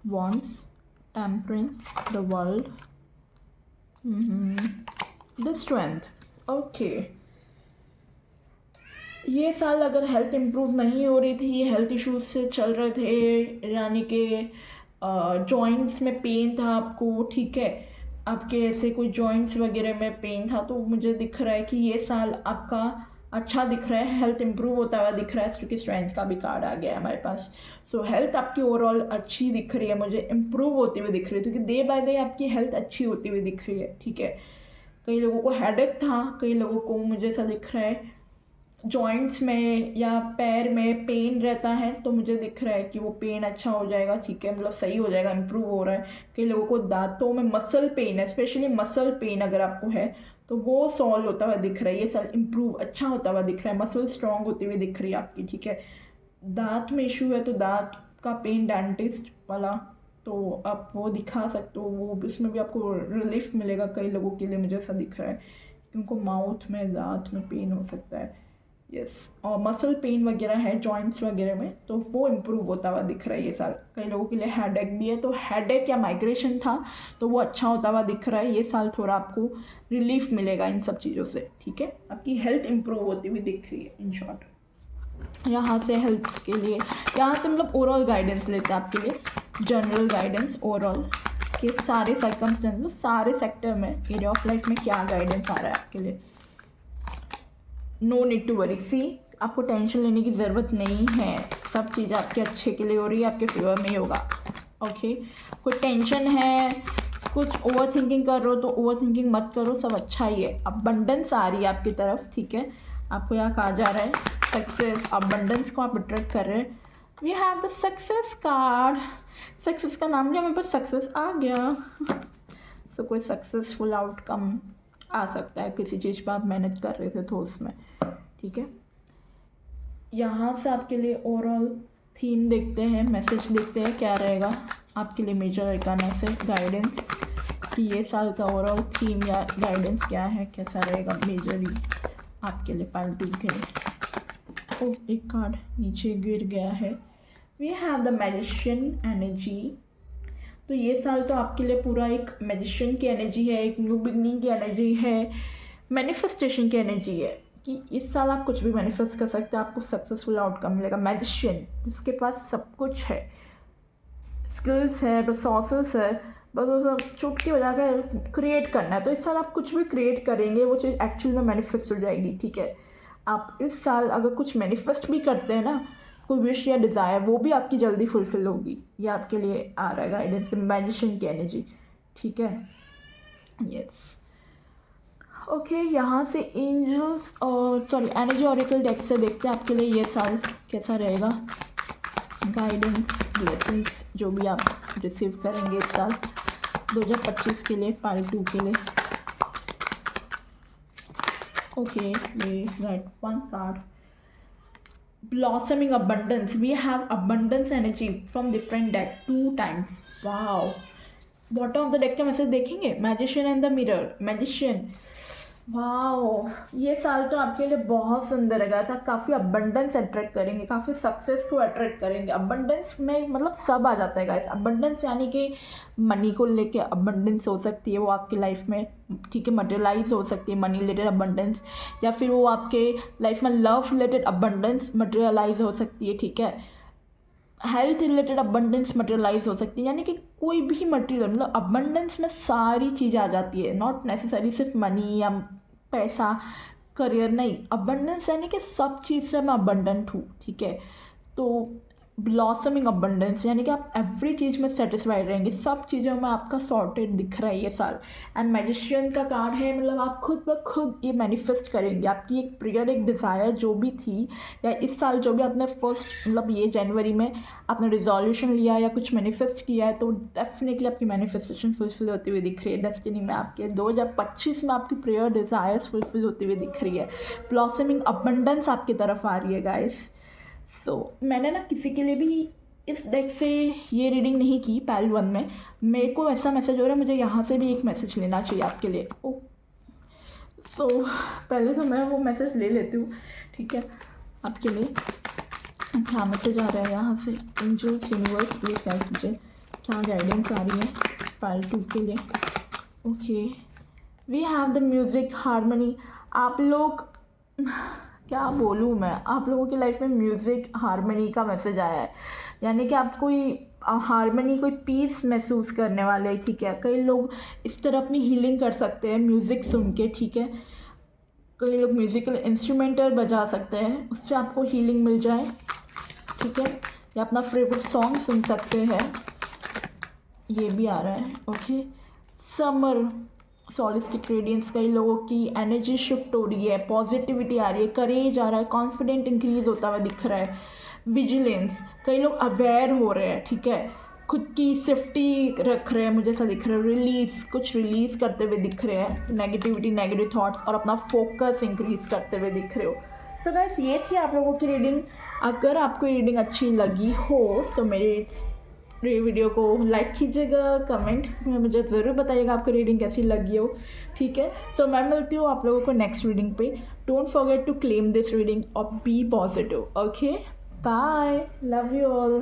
wands, temperance, the world, the strength. Okay, ये साल अगर हेल्थ इम्प्रूव नहीं हो रही थी, हेल्थ इश्यूज से चल रहे थे, यानी कि जॉइंट्स में पेन था आपको, ठीक है, आपके ऐसे कोई जॉइंट्स वगैरह में पेन था, तो मुझे दिख रहा है कि ये साल आपका अच्छा दिख रहा है, हेल्थ इम्प्रूव होता हुआ दिख रहा है, क्योंकि स्ट्रेंथ का भी कार्ड आ गया है हमारे पास. सो हेल्थ आपकी ओवरऑल अच्छी दिख रही है, मुझे इम्प्रूव होती हुई दिख रही है, क्योंकि डे बाय डे आपकी हेल्थ अच्छी होती हुई दिख रही है, ठीक है. कई लोगों को हेडेक था, कई लोगों को मुझे ऐसा दिख रहा है जॉइंट्स में या पैर में पेन रहता है, तो मुझे दिख रहा है कि वो पेन अच्छा हो जाएगा, ठीक है, मतलब सही हो जाएगा, इम्प्रूव हो रहा है. कई लोगों को दांतों में मसल पेन है, स्पेशली मसल पेन अगर आपको है तो वो सॉल्व होता हुआ दिख रहा है, ये साल इम्प्रूव अच्छा होता हुआ दिख रहा है, मसल स्ट्रॉन्ग होती हुई दिख रही है आपकी, ठीक है. दांत में इशू है तो दांत का पेन डेंटिस्ट वाला, तो आप वो दिखा सकते हो, वो उसमें भी आपको रिलीफ मिलेगा. कई लोगों के लिए मुझे ऐसा दिख रहा है कि उनको माउथ में दांत में पेन हो सकता है. यस, और मसल पेन वगैरह है जॉइंट्स वगैरह में, तो वो इम्प्रूव होता हुआ दिख रहा है ये साल. कई लोगों के लिए हेडेक भी है, तो हेडेक या माइग्रेशन था तो वो अच्छा होता हुआ दिख रहा है. ये साल थोड़ा आपको रिलीफ मिलेगा इन सब चीज़ों से, ठीक है. आपकी हेल्थ इम्प्रूव होती हुई दिख रही है इन शॉर्ट. यहाँ से हेल्थ के लिए, यहाँ से मतलब ओवरऑल गाइडेंस लेते हैं आपके लिए, जनरल गाइडेंस ओवरऑल के सारे सर्कमस्टेंस में, सारे सेक्टर में, एरिया ऑफ लाइफ में क्या गाइडेंस आ रहा है आपके लिए. No need to worry. See, आपको टेंशन लेने की ज़रूरत नहीं है, सब चीज़ आपके अच्छे के लिए हो रही है, आपके फेवर में ही होगा, ओके. कोई टेंशन है, कुछ ओवर थिंकिंग कर रहे हो तो ओवर थिंकिंग मत करो, सब अच्छा ही है. अबंडेंस आ रही है आपकी तरफ, ठीक है. आपको यहाँ कहा जा रहा है सक्सेस, अबंडेंस को आप अट्रैक्ट कर रहे हैं. We have the success card, success का नाम लिया, मेरे पास सक्सेस आ गया. सो कोई सक्सेसफुल आउटकम आ सकता है किसी चीज़ पर आप मेहनत कर रहे थे तो उसमें, ठीक है. यहाँ से आपके लिए ओवरऑल थीम देखते हैं, मैसेज देखते हैं क्या रहेगा आपके लिए मेजर अरकाना से गाइडेंस, कि ये साल का ओवरऑल थीम या गाइडेंस क्या है, कैसा रहेगा मेजरली आपके लिए पाइल 2 के लिए. ओ, एक कार्ड नीचे गिर गया है. We have the magician energy. तो ये साल तो आपके लिए पूरा एक मैजिशियन की एनर्जी है, एक न्यू बिगनिंग की एनर्जी है, मैनिफेस्टेशन की एनर्जी है, कि इस साल आप कुछ भी मैनिफेस्ट कर सकते हैं, आपको सक्सेसफुल आउटकम मिलेगा. मैजिशियन जिसके पास सब कुछ है, स्किल्स है, रिसोर्सेस है, बस वो सब चुटकी बजा कर क्रिएट करना है. तो इस साल आप कुछ भी क्रिएट करेंगे वो चीज़ एक्चुअल में मैनिफेस्ट हो जाएगी, ठीक है. आप इस साल अगर कुछ मैनिफेस्ट भी करते हैं ना, कोई विश या डिज़ायर, वो भी आपकी जल्दी फुलफिल होगी. ये आपके लिए आ रहा है गाइडेंस के मैजिशियन की एनर्जी, ठीक है. Yes, okay. यहाँ से एंजल्स और एनर्जी ऑरेकल डेक से देखते हैं आपके लिए ये साल कैसा रहेगा, गाइडेंस, ब्लेसिंग्स जो भी आप रिसीव करेंगे इस साल 2025 के लिए पार्ट 2 के लिए. Okay, we write one card. Blossoming abundance. We have abundance energy from different deck 2 times. Wow. Bottom of the deck का मैसेज देखेंगे, magician and the mirror. Magician, wow, ये साल तो आपके लिए बहुत सुंदर रहेगा. ऐसा काफ़ी अबंडेंस अट्रैक्ट करेंगे, काफ़ी सक्सेस को अट्रैक्ट करेंगे. अबंडेंस में मतलब सब आ जाता है गाइस. अबंडेंस यानी कि मनी को लेके अबंडेंस हो सकती है वो आपकी लाइफ में, ठीक है, मटेरियलाइज हो सकती है मनी रिलेटेड अबंडेंस, या फिर वो आपके लाइफ में लव रिलेटेड अबंडेंस मटेरियलाइज हो सकती है, ठीक है. हेल्थ रिलेटेड अबंडेंस मटेरियलाइज हो सकती है, यानी कि कोई भी मटेरियल, मतलब अबंडेंस में सारी चीज़ें आ जाती है, नॉट नेसेसरी सिर्फ मनी या पैसा, करियर नहीं, अबंडेंस यानी कि सब चीज़ से मैं अबंडेंट हूँ, ठीक है। तो ब्लॉसमिंग अबंडेंस यानी कि आप एवरी चीज़ में सेटिस्फाइड रहेंगे, सब चीज़ों में आपका सॉर्टेड दिख रहा है ये साल। एंड मैजिशियन का कार्ड है, मतलब आप खुद ब खुद ये मैनिफेस्ट करेंगे, आपकी एक प्रेयर, एक डिज़ायर जो भी थी, या इस साल जो भी आपने फर्स्ट मतलब ये जनवरी में आपने रिजोल्यूशन लिया या कुछ मैनिफेस्ट किया है, तो डेफिनेटली आपकी मैनिफेस्टेशन फुलफिल होती हुई दिख रही है डेस्टिनी में आपके। 2025 में आपकी प्रेयर डिज़ायर्स फुलफिल होती हुई दिख रही है, ब्लॉसमिंग अबंडेंस आपकी तरफ आ रही है गाइस। सो मैंने ना किसी के लिए भी इस डेक से ये रीडिंग नहीं की पैल 1 में, मेरे को ऐसा मैसेज हो रहा है मुझे यहाँ से भी एक मैसेज लेना चाहिए आपके लिए। ओ सो पहले तो मैं वो मैसेज ले लेती हूँ, ठीक है, आपके लिए। क्या मैसेज आ रहा है यहाँ से? एंजल्स, यूनिवर्स, प्लीज गाइड कीजिए, क्या गाइडेंस आ रही है पैल 2 के लिए। Okay, we have the music harmony. आप लोग क्या बोलूँ मैं, आप लोगों की लाइफ में म्यूज़िक हारमनी का मैसेज आया है, यानी कि आप कोई हारमनी, कोई पीस महसूस करने वाले हैं, ठीक है। कई लोग इस तरह अपनी हीलिंग कर सकते हैं म्यूज़िक सुन के, ठीक है। कई लोग म्यूज़िकल इंस्ट्रूमेंटल बजा सकते हैं, उससे आपको हीलिंग मिल जाए, ठीक है। या अपना फेवरेट सॉन्ग सुन सकते हैं, ये भी आ रहा है। ओके, समर सॉलिस्टिक रेडियंस, कई लोगों की एनर्जी शिफ्ट हो रही है, पॉजिटिविटी आ रही है, करेज आ रहा है, कॉन्फिडेंट इंक्रीज होता हुआ दिख रहा है, विजिलेंस, कई लोग अवेयर हो रहे हैं, ठीक है, खुद की सेफ्टी रख रहे हैं, मुझे ऐसा दिख रहा है। रिलीज, कुछ रिलीज़ करते हुए दिख रहे हैं नेगेटिविटी, नेगेटिव थॉट्स, और अपना फोकस इंक्रीज करते हुए दिख रहे हो। सो गाइस, ये थी आप लोगों की रीडिंग। अगर आपको ये रीडिंग अच्छी लगी हो तो मेरे वीडियो को लाइक कीजिएगा, कमेंट में मुझे ज़रूर बताइएगा आपको रीडिंग कैसी लगी हो, ठीक है। सो मैं मिलती हूँ आप लोगों को नेक्स्ट रीडिंग पे। Don't forget to claim this reading और be positive. Okay, bye, love you all.